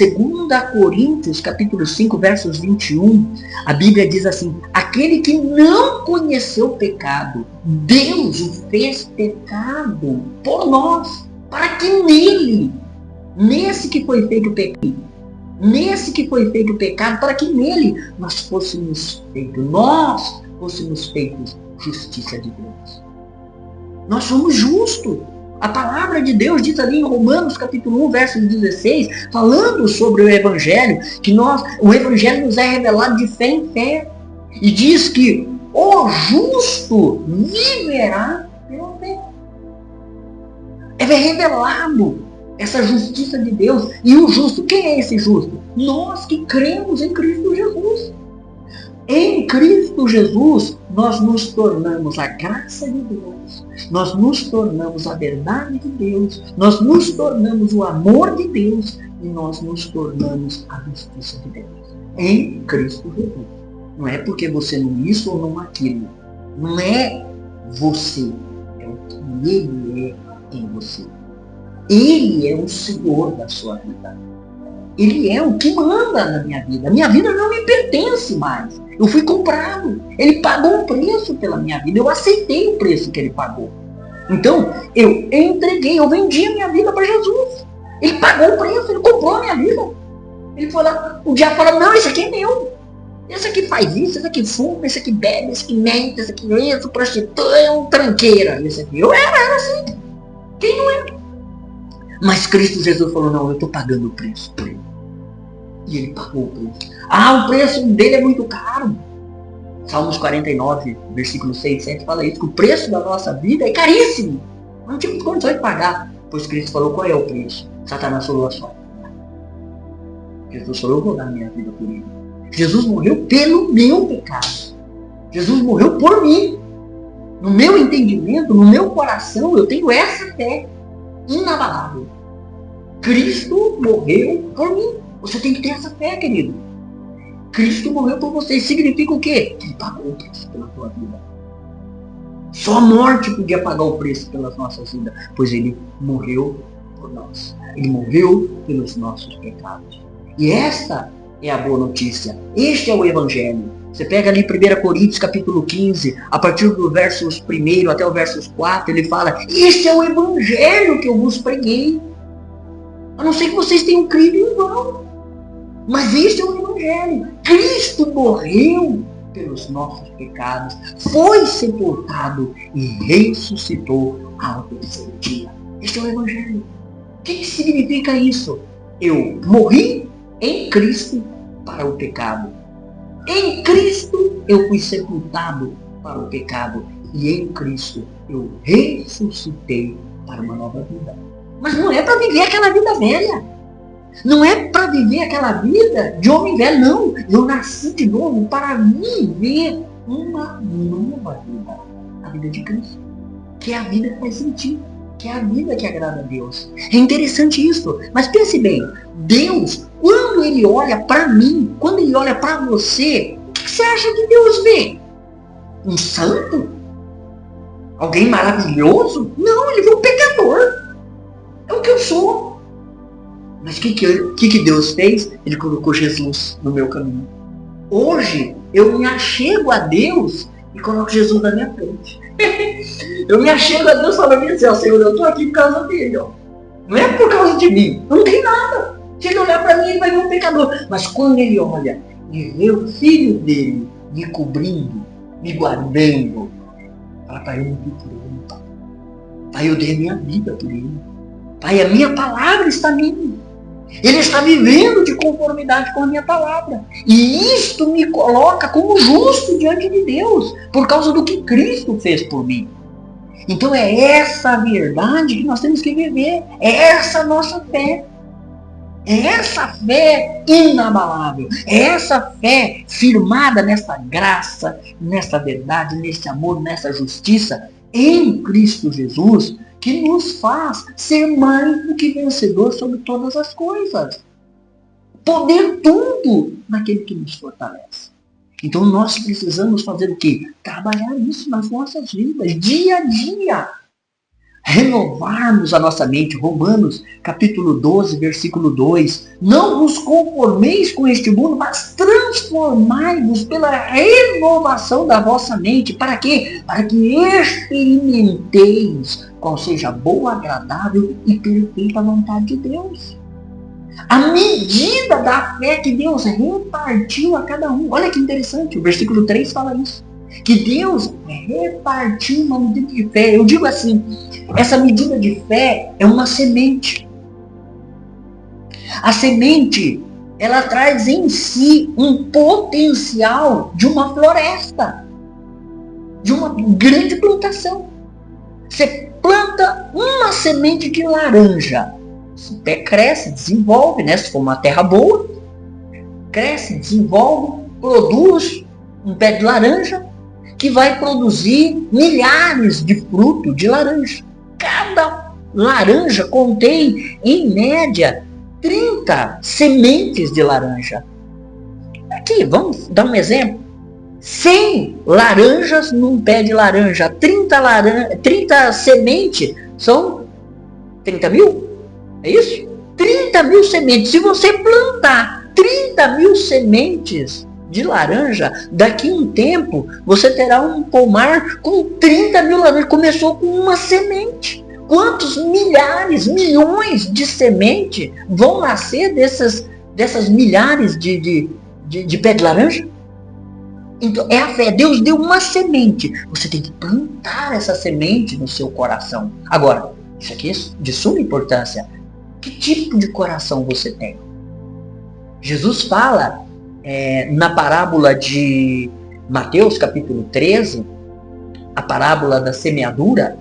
S1: Coríntios, capítulo 5, versos 21, a Bíblia diz assim: aquele que não conheceu o pecado, Deus o fez pecado por nós, para que nesse que foi feito o pecado, para que nele nós fôssemos feitos justiça de Deus. Nós somos justos. A palavra de Deus diz ali em Romanos capítulo 1, verso 16, falando sobre o Evangelho, que o Evangelho nos é revelado de fé em fé. E diz que o justo viverá pela fé. É revelado essa justiça de Deus. E o justo, quem é esse justo? Nós que cremos em Cristo Jesus. Em Cristo Jesus, nós nos tornamos a graça de Deus, nós nos tornamos a verdade de Deus, nós nos tornamos o amor de Deus e nós nos tornamos a justiça de Deus. Em Cristo Jesus. Não é porque você não isso ou não aquilo. Não é você, é o que Ele é em você. Ele é o Senhor da sua vida. Ele é o que manda na minha vida. A minha vida não me pertence mais. Eu fui comprado. Ele pagou um preço pela minha vida. Eu aceitei o preço que Ele pagou. Então, eu entreguei, eu vendi a minha vida para Jesus. Ele pagou o preço, Ele comprou a minha vida. Ele foi lá, o diabo falou, não, esse aqui é meu. Esse aqui faz isso, esse aqui fuma, esse aqui bebe, esse aqui mente, esse aqui é isso, prostitui, é um tranqueira. Esse aqui, eu era assim. Quem não é? Mas Cristo Jesus falou, não, eu estou pagando o preço por Ele. E Ele pagou o preço. O preço dele é muito caro. Salmos 49, versículo 6 e 7 fala isso, que o preço da nossa vida é caríssimo. Não tínhamos condições de pagar. Pois Cristo falou, qual é o preço? Satanás falou a sua. Jesus falou, eu vou dar minha vida por Ele. Jesus morreu pelo meu pecado. Jesus morreu por mim. No meu entendimento, no meu coração, eu tenho essa fé inabalável. Cristo morreu por mim. Você tem que ter essa fé, querido. Cristo morreu por você. Significa o quê? Ele pagou o preço pela tua vida. Só a morte podia pagar o preço pelas nossas vidas, pois Ele morreu por nós. Ele morreu pelos nossos pecados. E esta é a boa notícia. Este é o Evangelho. Você pega ali 1 Coríntios capítulo 15, a partir do versos 1 até o versos 4, ele fala, este é o Evangelho que eu vos preguei. A não ser que vocês tenham crido em vão. Mas este é o Evangelho. Cristo morreu pelos nossos pecados, foi sepultado e ressuscitou ao terceiro dia. Este é o Evangelho. O que significa isso? Eu morri em Cristo para o pecado. Em Cristo eu fui sepultado para o pecado. E em Cristo eu ressuscitei para uma nova vida. Mas não é para viver aquela vida velha. Não é para viver aquela vida de homem velho, não. Eu nasci de novo para viver uma nova vida. A vida de Cristo. Que é a vida que faz sentido. Que é a vida que agrada a Deus. É interessante isso. Mas pense bem. Deus, quando Ele olha para mim, quando Ele olha para você, o que você acha que Deus vê? Um santo? Alguém maravilhoso? Não, Ele vê um pecador. É o que eu sou. Mas o que Deus fez? Ele colocou Jesus no meu caminho. Hoje, eu me achego a Deus e coloco Jesus na minha frente. Eu me achego a Deus falando assim, ó, Senhor, eu estou aqui por causa dele. Ó. Não é por causa de mim. Não tem nada. Se ele olhar para mim, ele vai ver um pecador. Mas quando ele olha e vê o filho dele me cobrindo, me guardando, fala, pai, eu morri por ele. Pai, eu dei a minha vida por ele. Pai, a minha palavra está nele. Ele está vivendo de conformidade com a minha palavra. E isto me coloca como justo diante de Deus, por causa do que Cristo fez por mim. Então é essa a verdade que nós temos que viver. É essa a nossa fé. É essa fé inabalável, é essa fé firmada nessa graça, nessa verdade, nesse amor, nessa justiça em Cristo Jesus, que nos faz ser mais do que vencedor sobre todas as coisas. Poder tudo naquele que nos fortalece. Então nós precisamos fazer o quê? Trabalhar isso nas nossas vidas, dia a dia. Renovarmos a nossa mente. Romanos capítulo 12, versículo 2. Não vos conformeis com este mundo, mas transformai-vos pela renovação da vossa mente. Para quê? Para que experimenteis qual seja a boa, agradável e perfeita vontade de Deus. A medida da fé que Deus repartiu a cada um. Olha que interessante, o versículo 3 fala isso. Que Deus repartiu uma medida de fé. Eu digo assim, essa medida de fé é uma semente. A semente, ela traz em si um potencial de uma floresta, de uma grande plantação. Você planta uma semente de laranja, o pé cresce, desenvolve, né? Se for uma terra boa, cresce, desenvolve, produz um pé de laranja que vai produzir milhares de frutos de laranja. Cada laranja contém, em média, 30 sementes de laranja. Aqui, vamos dar um exemplo. 100 laranjas num pé de laranja, 30 sementes, são 30 mil? É isso? 30 mil sementes. Se você plantar 30 mil sementes de laranja, daqui a um tempo, você terá um pomar com 30 mil laranjas. Começou com uma semente. Quantos milhares, milhões de sementes vão nascer dessas milhares de pé de laranja? Então, é a fé. Deus deu uma semente. Você tem que plantar essa semente no seu coração. Agora, isso aqui é de suma importância. Que tipo de coração você tem? Jesus fala na parábola de Mateus, capítulo 13, a parábola da semeadura,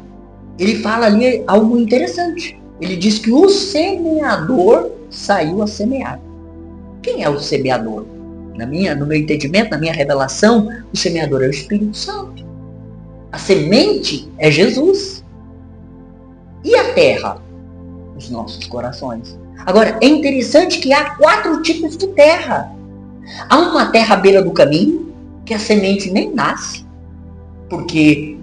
S1: ele fala ali algo interessante. Ele diz que o semeador saiu a semear. Quem é o semeador? No meu entendimento, na minha revelação, o semeador é o Espírito Santo. A semente é Jesus. E a terra? Os nossos corações. Agora, é interessante que há 4 tipos de terra. Há uma terra à beira do caminho, que a semente nem nasce, porque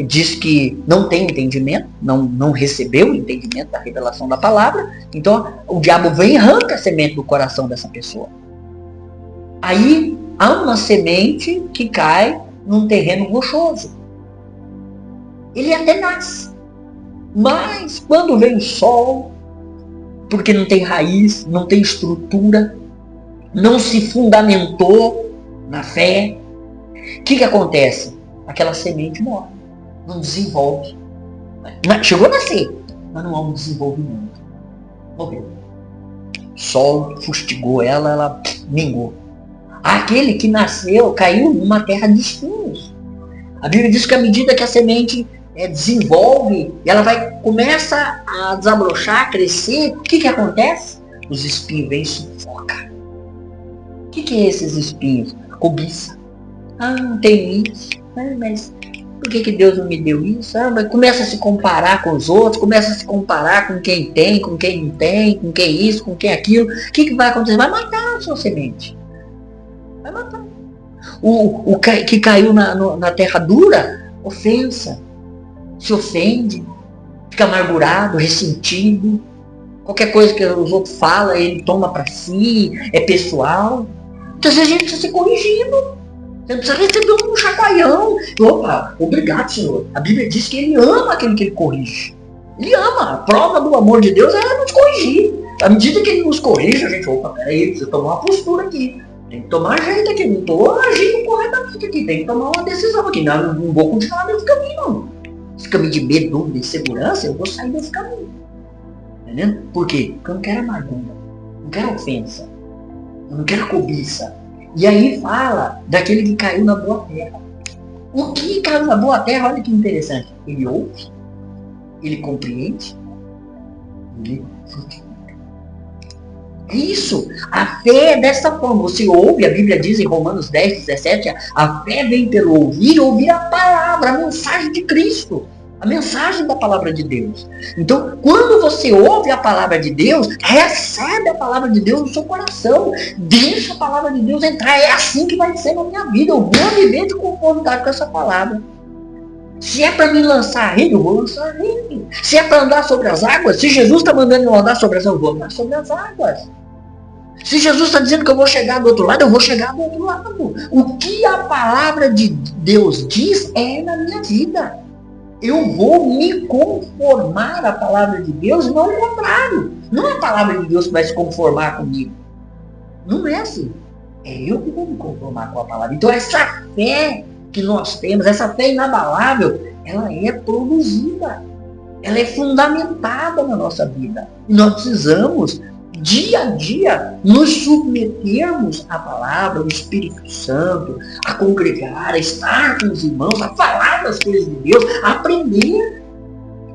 S1: diz que não tem entendimento, não recebeu o entendimento da revelação da palavra, então o diabo vem e arranca a semente do coração dessa pessoa. Aí há uma semente que cai num terreno rochoso. Ele até nasce, mas quando vem o sol, porque não tem raiz, não tem estrutura, não se fundamentou na fé, o que acontece? Aquela semente morre, não desenvolve. Chegou a nascer, mas não há um desenvolvimento. Morreu. O sol fustigou ela mingou. Aquele que nasceu, caiu numa terra de espinhos. A Bíblia diz que à medida que a semente desenvolve, ela começa a desabrochar, a crescer, o que acontece? Os espinhos vêm e sufocam. O que é esses espinhos? A cobiça. Não tenho isso. Mas por que Deus não me deu isso? Mas começa a se comparar com os outros, começa a se comparar com quem tem, com quem não tem, com quem isso, com quem aquilo. O que vai acontecer? Vai matar a sua semente. Vai matar. O que caiu na terra dura, ofensa. Se ofende, fica amargurado, ressentido. Qualquer coisa que os outros falam, ele toma para si, é pessoal. Então a gente precisa ser corrigido. Você precisa receber um chacoalhão. Opa, obrigado, Senhor. A Bíblia diz que ele ama aquele que ele corrige. Ele ama. A prova do amor de Deus é nos corrigir. À medida que ele nos corrige, a gente, peraí, precisa tomar uma postura aqui. Tem que tomar jeito aqui. Não estou agindo corretamente aqui. Tem que tomar uma decisão aqui. Não vou continuar nesse caminho, não. Esse caminho de medo, dúvida, insegurança, eu vou sair desse caminho. Entendendo? Por quê? Porque eu não quero amargura. Não quero ofensa. Eu não quero cobiça. E aí fala daquele que caiu na boa terra. O que caiu na boa terra, olha que interessante. Ele ouve, ele compreende, ele frutifica. Isso, a fé é dessa forma. Você ouve, a Bíblia diz em Romanos 10, 17, a fé vem pelo ouvir a palavra, a mensagem de Cristo, a mensagem da palavra de Deus. Então, quando você ouve a palavra de Deus, recebe a palavra de Deus no seu coração, deixa a palavra de Deus entrar. É assim que vai ser na minha vida. Eu vou viver de conformidade com essa palavra. Se é para me lançar a rede, eu vou lançar a rede. Se é para andar sobre as águas, se Jesus está mandando eu andar sobre as águas, eu vou andar sobre as águas. Se Jesus está dizendo que eu vou chegar do outro lado, eu vou chegar do outro lado. O que a palavra de Deus diz é na minha vida. Eu vou me conformar à palavra de Deus, não o contrário. Não é a palavra de Deus que vai se conformar comigo. Não é assim. É eu que vou me conformar com a palavra. Então essa fé que nós temos, essa fé inabalável, ela é produzida. Ela é fundamentada na nossa vida. E nós precisamos, dia a dia, nos submetermos à palavra, ao Espírito Santo, a congregar, a estar com os irmãos, a falar das coisas de Deus, a aprender,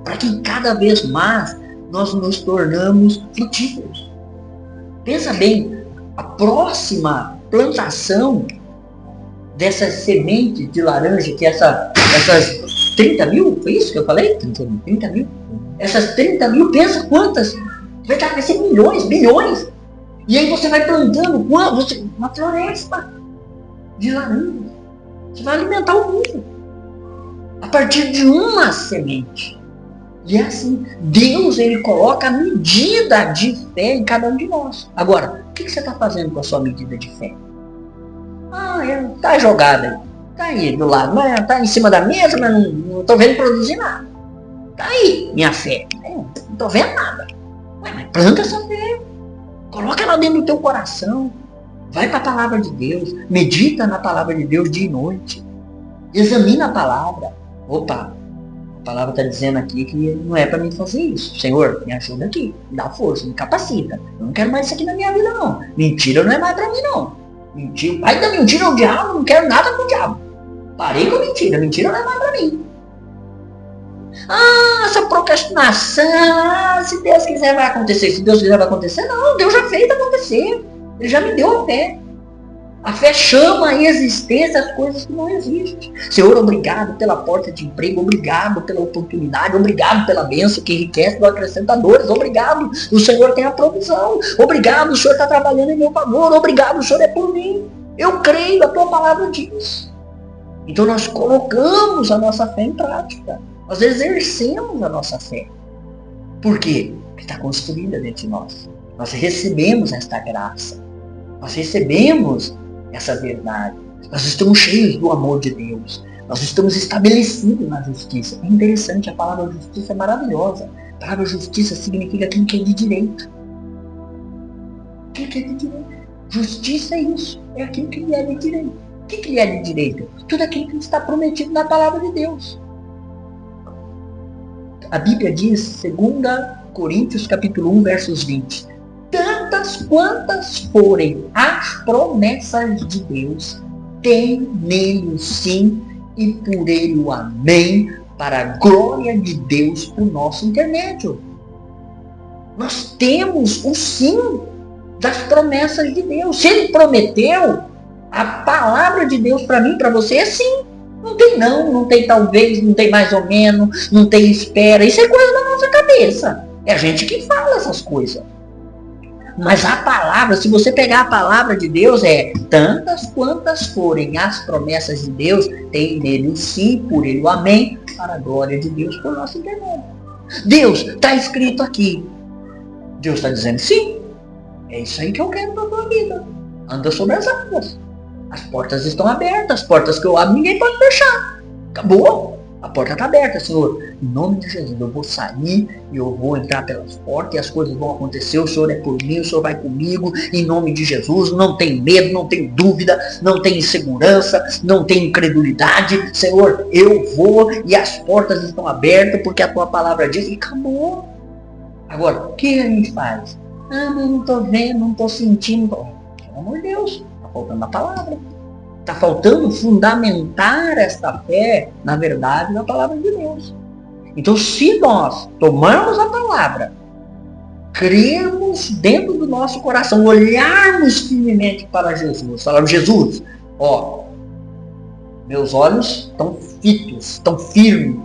S1: para que cada vez mais nós nos tornamos frutíferos. Pensa bem, a próxima plantação dessas sementes de laranja, que essas 30 mil, foi isso que eu falei? 30 mil. Essas 30 mil, pensa quantas. Vai ser milhões, bilhões. E aí você vai plantando uma floresta de laranja. Você vai alimentar o mundo. A partir de uma semente. E é assim, Deus, ele coloca a medida de fé em cada um de nós. Agora, o que você está fazendo com a sua medida de fé? Tá jogada aí. Tá aí do lado, mas tá em cima da mesa, mas não tô vendo produzir nada. Tá aí, minha fé. Não tô vendo nada. Mas planta essa fé. Coloca ela dentro do teu coração. Vai para a palavra de Deus. Medita na palavra de Deus dia e noite. Examina a palavra. Opa, a palavra está dizendo aqui que não é para mim fazer isso. Senhor, me ajuda aqui. Me dá força, me capacita. Eu não quero mais isso aqui na minha vida, não. Mentira não é mais para mim, não. Mentira. O pai da mentira é o diabo. Não quero nada com o diabo. Parei com mentira. Mentira não é mais para mim. Essa procrastinação, se Deus quiser vai acontecer. Se Deus quiser vai acontecer, não, Deus já fez acontecer. Ele já me deu a fé. A fé chama a existência as coisas que não existem. Senhor, obrigado pela porta de emprego, obrigado pela oportunidade, obrigado pela bênção que enriquece do acrescentadores, obrigado, o Senhor tem a provisão, obrigado, o Senhor está trabalhando em meu favor, obrigado, o Senhor é por mim. Eu creio, a tua palavra diz. Então nós colocamos a nossa fé em prática. Nós exercemos a nossa fé. Por quê? Porque está construída dentro de nós. Nós recebemos esta graça. Nós recebemos essa verdade. Nós estamos cheios do amor de Deus. Nós estamos estabelecidos na justiça. É interessante, a palavra justiça é maravilhosa. A palavra justiça significa aquilo que é de direito. Aquilo que é de direito. Justiça é isso. É aquilo que lhe é de direito. O que lhe é de direito? Tudo aquilo que está prometido na palavra de Deus. A Bíblia diz, 2 Coríntios capítulo 1, versos 20. Tantas quantas forem as promessas de Deus, tem nele o sim e por ele o amém, para a glória de Deus por nosso intermédio. Nós temos o sim das promessas de Deus. Se ele prometeu, a palavra de Deus para mim, para você é sim. Não tem não, não tem talvez, não tem mais ou menos, não tem espera. Isso é coisa da nossa cabeça. É a gente que fala essas coisas. Mas a palavra, se você pegar a palavra de Deus, é tantas quantas forem as promessas de Deus, tem nele o sim, por ele o amém, para a glória de Deus por nosso intermédio. Deus, está escrito aqui. Deus está dizendo sim. É isso aí que eu quero para a tua vida. Anda sobre as águas. As portas estão abertas, as portas que eu abro ninguém pode fechar. Acabou. A porta está aberta, Senhor. Em nome de Jesus, eu vou sair e eu vou entrar pelas portas e as coisas vão acontecer. O Senhor é por mim, o Senhor vai comigo. Em nome de Jesus, não tem medo, não tem dúvida, não tem insegurança, não tem incredulidade. Senhor, eu vou e as portas estão abertas porque a tua palavra diz e acabou. Agora, o que a gente faz? Mas eu não estou vendo, não estou sentindo. Pelo amor de Deus. Faltando a palavra. Está faltando fundamentar esta fé, na verdade, na palavra de Deus. Então, se nós tomarmos a palavra crermos dentro do nosso coração, olharmos firmemente para Jesus. Falarmos, Jesus, ó, meus olhos estão fitos, estão firmes,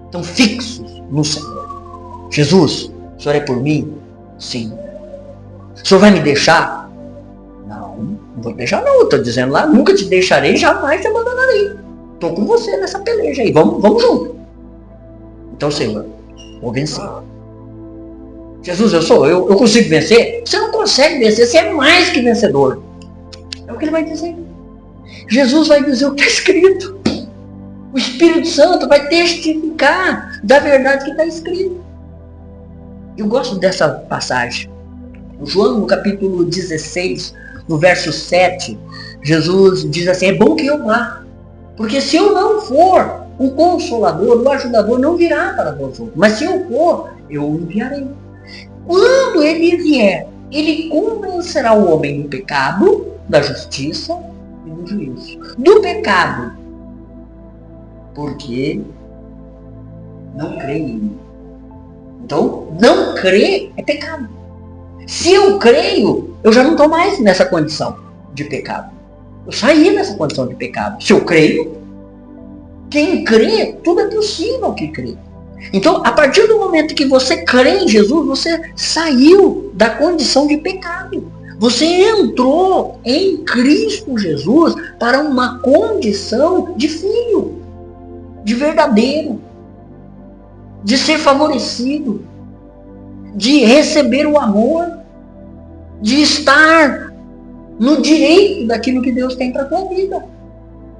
S1: estão fixos no Senhor. Jesus, o Senhor é por mim? Sim. O Senhor vai me deixar? Não vou deixar não. Estou dizendo lá, nunca te deixarei, jamais te abandonarei. Estou com você nessa peleja aí, vamos junto. Então, Senhor, vou vencer. Jesus, eu consigo vencer? Você não consegue vencer, você é mais que vencedor. É o que ele vai dizer. Jesus vai dizer o que está escrito. O Espírito Santo vai testificar da verdade que está escrito. Eu gosto dessa passagem. João, no capítulo 16, no verso 7, Jesus diz assim, é bom que eu vá, porque se eu não for, o Consolador, o Ajudador não virá para vós outros, mas se eu for, eu o enviarei. Quando ele vier, ele convencerá o homem do pecado, da justiça e do juízo. Do pecado, porque não crê em mim. Então, não crer é pecado. Se eu creio, eu já não estou mais nessa condição de pecado. Eu saí dessa condição de pecado. Se eu creio, quem crê, tudo é possível que crê. Então, a partir do momento que você crê em Jesus, você saiu da condição de pecado. Você entrou em Cristo Jesus para uma condição de filho, de verdadeiro, de ser favorecido, de receber o amor, de estar no direito daquilo que Deus tem para a tua vida.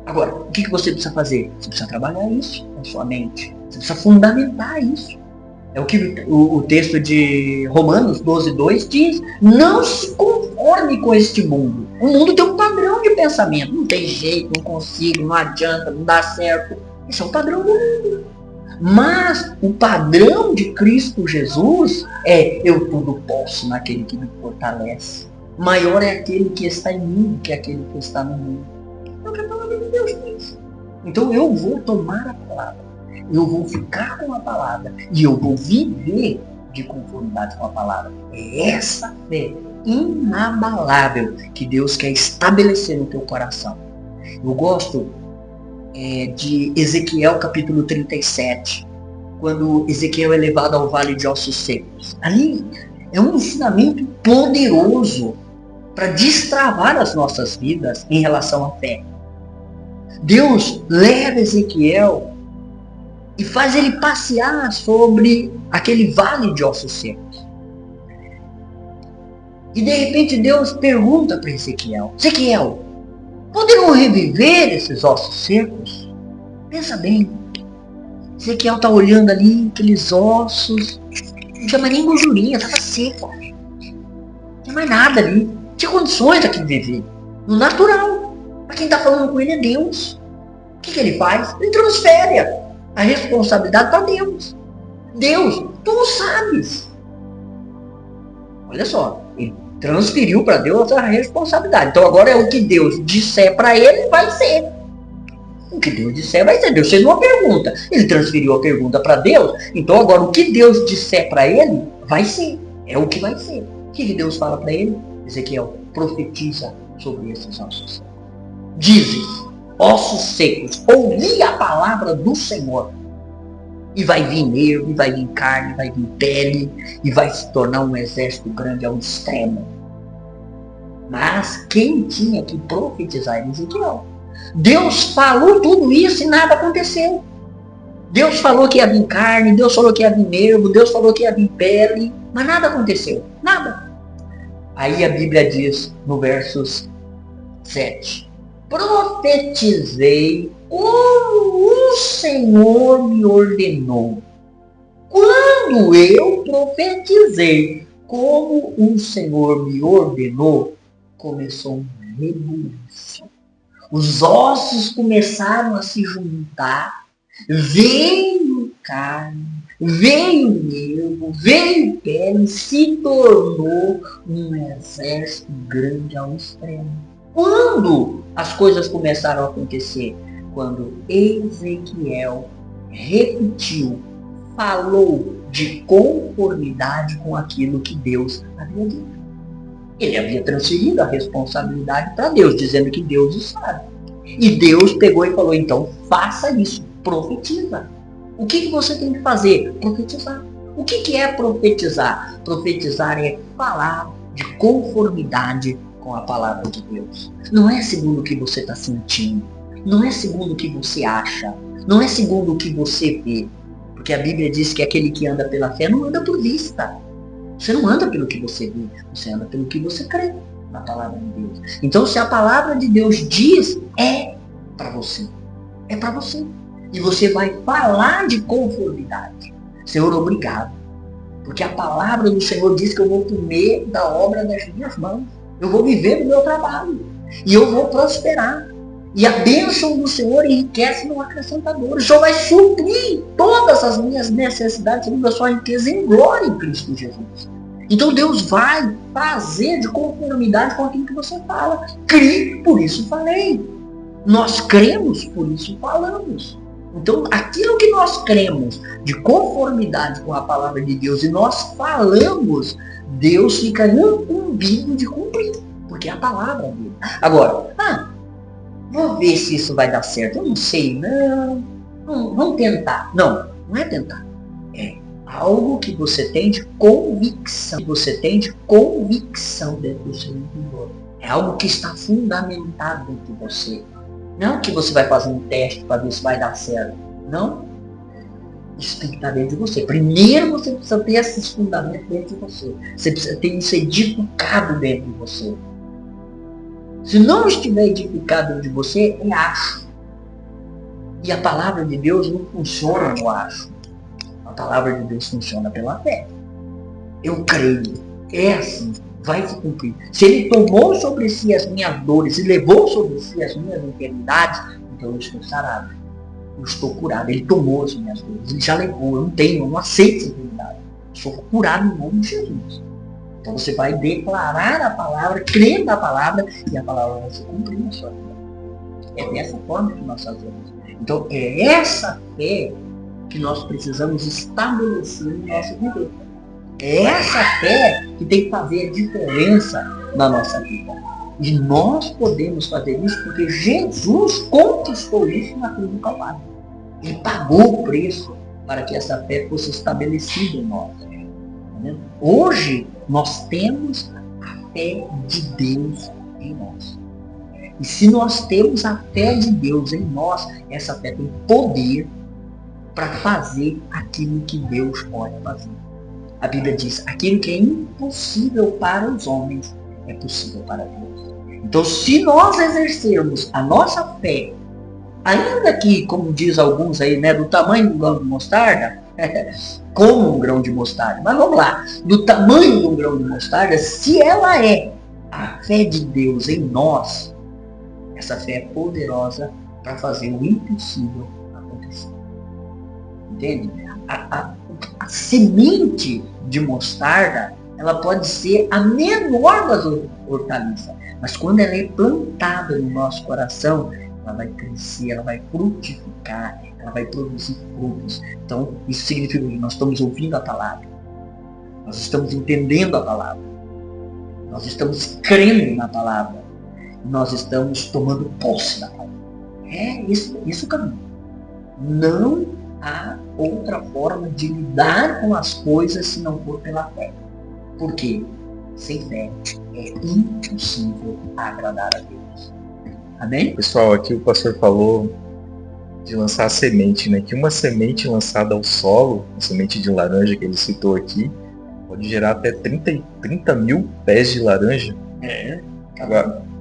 S1: Agora, o que você precisa fazer? Você precisa trabalhar isso na sua mente. Você precisa fundamentar isso. É o que o texto de Romanos 12:2 diz. Não se conforme com este mundo. O mundo tem um padrão de pensamento. Não tem jeito, não consigo, não adianta, não dá certo. Esse é o padrão do mundo. Mas o padrão de Cristo Jesus é eu tudo posso naquele que me fortalece. Maior é aquele que está em mim que aquele que está no mundo. É o que a palavra de Deus diz. Então eu vou tomar a palavra. Eu vou ficar com a palavra. E eu vou viver de conformidade com a palavra. É essa fé inabalável que Deus quer estabelecer no teu coração. Eu gosto de Ezequiel capítulo 37, quando Ezequiel é levado ao vale de ossos secos. Ali é um ensinamento poderoso para destravar as nossas vidas em relação à fé. Deus leva Ezequiel e faz ele passear sobre aquele vale de ossos secos. E de repente Deus pergunta para Ezequiel, Ezequiel, poderão reviver esses ossos secos? Pensa bem. Ezequiel está olhando ali, aqueles ossos, não tinha mais nem gordurinha, estava seco. Não tinha mais nada ali. Não tinha condições aqui de viver. No natural. Mas quem está falando com ele é Deus. O que ele faz? Ele transfere a responsabilidade para Deus. Deus, tu não sabes. Olha só, ele transferiu para Deus a responsabilidade. Então agora é o que Deus disser para ele, vai ser. O que Deus disser vai ser. Deus fez uma pergunta. Ele transferiu a pergunta para Deus. Então agora o que Deus disser para ele, vai ser. É o que vai ser. O que Deus fala para ele? Ezequiel, profetiza sobre esses ossos. Dizes, ossos secos, ouvi a palavra do Senhor. E vai vir nervo, e vai vir carne, vai vir pele, e vai se tornar um exército grande ao extremo. Mas quem tinha que profetizar era Ezequiel. Deus falou tudo isso e nada aconteceu. Deus falou que ia vir carne, Deus falou que ia vir nervo, Deus falou que ia vir pele, mas nada aconteceu. Nada. Aí a Bíblia diz, no versos 7, profetizei como o Senhor me ordenou. Quando eu profetizei como o Senhor me ordenou, começou um rebuliço. Os ossos começaram a se juntar, veio carne, veio nervo, veio pele, se tornou um exército grande ao extremo. Quando as coisas começaram a acontecer? Quando Ezequiel repetiu, falou de conformidade com aquilo que Deus havia dito. Ele havia transferido a responsabilidade para Deus, dizendo que Deus o sabe. E Deus pegou e falou, então, faça isso, profetiza. O que você tem que fazer? Profetizar. O que é profetizar? Profetizar é falar de conformidade com a palavra de Deus. Não é segundo o que você está sentindo. Não é segundo o que você acha. Não é segundo o que você vê. Porque a Bíblia diz que aquele que anda pela fé não anda por vista. Você não anda pelo que você vê. Você anda pelo que você crê na palavra de Deus. Então, se a palavra de Deus diz, é para você. É para você. E você vai falar de conformidade. Senhor, obrigado. Porque a palavra do Senhor diz que eu vou comer da obra das minhas mãos. Eu vou viver do meu trabalho. E eu vou prosperar. E a bênção do Senhor enriquece no acrescentador. O Senhor vai suprir todas as minhas necessidades segundo a sua riqueza em glória em Cristo Jesus. Então Deus vai fazer de conformidade com aquilo que você fala. Crie, por isso falei. Nós cremos, por isso falamos. Então, aquilo que nós cremos de conformidade com a palavra de Deus e nós falamos, Deus fica incumbido de cumprir, porque é a palavra dele. Agora, vou ver se isso vai dar certo. Eu não sei, não. Vamos tentar. Não é tentar. É algo que você tem de convicção. Você tem de convicção dentro do seu interior. É algo que está fundamentado dentro de você. Não que você vai fazer um teste para ver se vai dar certo. Não. Isso tem que estar dentro de você. Primeiro você precisa ter esses fundamentos dentro de você. Você precisa ter isso edificado dentro de você. Se não estiver edificado dentro de você, é acho. E a palavra de Deus não funciona no acho. A palavra de Deus funciona pela fé. Eu creio. É assim. Vai se cumprir. Se ele tomou sobre si as minhas dores e levou sobre si as minhas enfermidades, então eu estou sarado. Eu estou curado. Ele tomou as minhas dores. Ele já levou. Eu não aceito essa enfermidade. Eu sou curado em nome de Jesus. Então você vai declarar a palavra, crer na palavra, e a palavra vai se cumprir na sua vida. É dessa forma que nós fazemos. Então é essa fé que nós precisamos estabelecer no nosso viver. É essa fé que tem que fazer a diferença na nossa vida. E nós podemos fazer isso porque Jesus conquistou isso na cruz do Calvário. Ele pagou o preço para que essa fé fosse estabelecida em nós. Hoje nós temos a fé de Deus em nós. E se nós temos a fé de Deus em nós, essa fé tem poder para fazer aquilo que Deus pode fazer. A Bíblia diz, aquilo que é impossível para os homens é possível para Deus. Então, se nós exercermos a nossa fé, ainda que, como diz alguns aí, do tamanho do grão de mostarda, como um grão de mostarda, mas vamos lá, do tamanho do grão de mostarda, se ela é a fé de Deus em nós, essa fé é poderosa para fazer o impossível acontecer. Entende? A semente de mostarda, ela pode ser a menor das hortaliças, mas quando ela é plantada no nosso coração, ela vai crescer, ela vai frutificar, ela vai produzir frutos. Então, isso significa que nós estamos ouvindo a palavra, nós estamos entendendo a palavra, nós estamos crendo na palavra, nós estamos tomando posse da palavra. É isso o caminho. Não há outra forma de lidar com as coisas se não for pela fé. Por quê? Sem fé é impossível agradar a Deus. Amém?
S2: Pessoal, aqui o pastor falou de lançar a semente, né? Que uma semente lançada ao solo, a semente de laranja que ele citou aqui, pode gerar até 30 mil pés de laranja.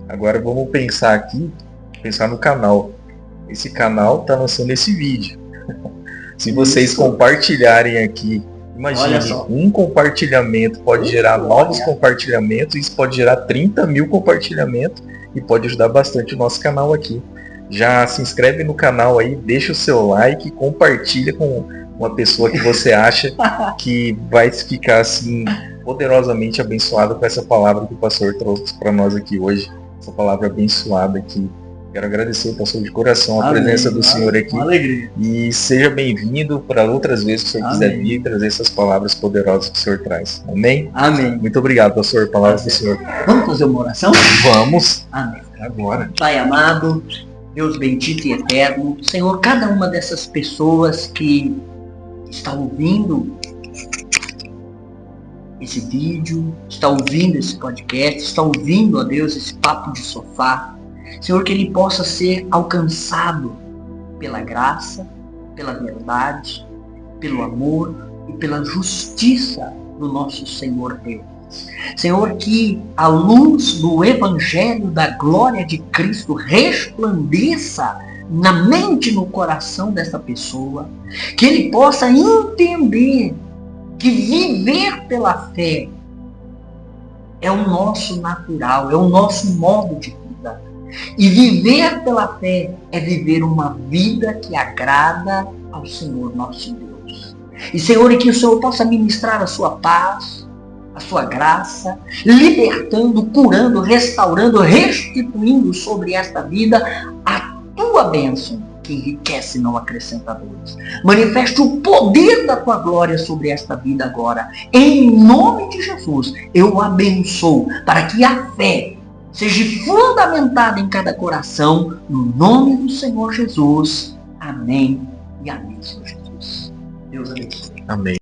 S2: Agora vamos pensar no canal. Esse canal está lançando esse vídeo. Se vocês compartilharem aqui, imagine, um compartilhamento pode gerar novos compartilhamentos, isso pode gerar 30 mil compartilhamentos e pode ajudar bastante o nosso canal aqui. Já se inscreve no canal aí, deixa o seu like, compartilha com uma pessoa que você acha que vai ficar assim poderosamente abençoada com essa palavra que o pastor trouxe para nós aqui hoje. Essa palavra abençoada que Quero agradecer, pastor, de coração a
S1: Amém.
S2: presença do senhor aqui.
S1: Uma alegria.
S2: E seja bem-vindo para outras vezes que o senhor quiser
S1: Amém.
S2: vir trazer essas palavras poderosas que o senhor traz. Amém?
S1: Amém.
S2: Muito obrigado, pastor. Palavras do senhor.
S1: Vamos fazer uma oração?
S2: Vamos.
S1: Amém.
S2: Agora.
S1: Pai amado, Deus bendito e eterno, Senhor, cada uma dessas pessoas que está ouvindo esse vídeo, está ouvindo esse podcast, está ouvindo, ó Deus, esse papo de sofá, Senhor, que ele possa ser alcançado pela graça, pela verdade, pelo amor e pela justiça do nosso Senhor Deus. Senhor, que a luz do Evangelho da glória de Cristo resplandeça na mente e no coração dessa pessoa, que ele possa entender que viver pela fé é o nosso natural, é o nosso modo de vida. E viver pela fé é viver uma vida que agrada ao Senhor nosso Deus. E, Senhor, e que o Senhor possa ministrar a sua paz, a sua graça, libertando, curando, restaurando, restituindo sobre esta vida a tua bênção, que enriquece e não acrescenta dores. Manifeste o poder da tua glória sobre esta vida agora. Em nome de Jesus, eu abençoo para que a fé seja fundamentada em cada coração, no nome do Senhor Jesus. Amém e amém, Senhor Jesus. Deus abençoe.
S2: Amém.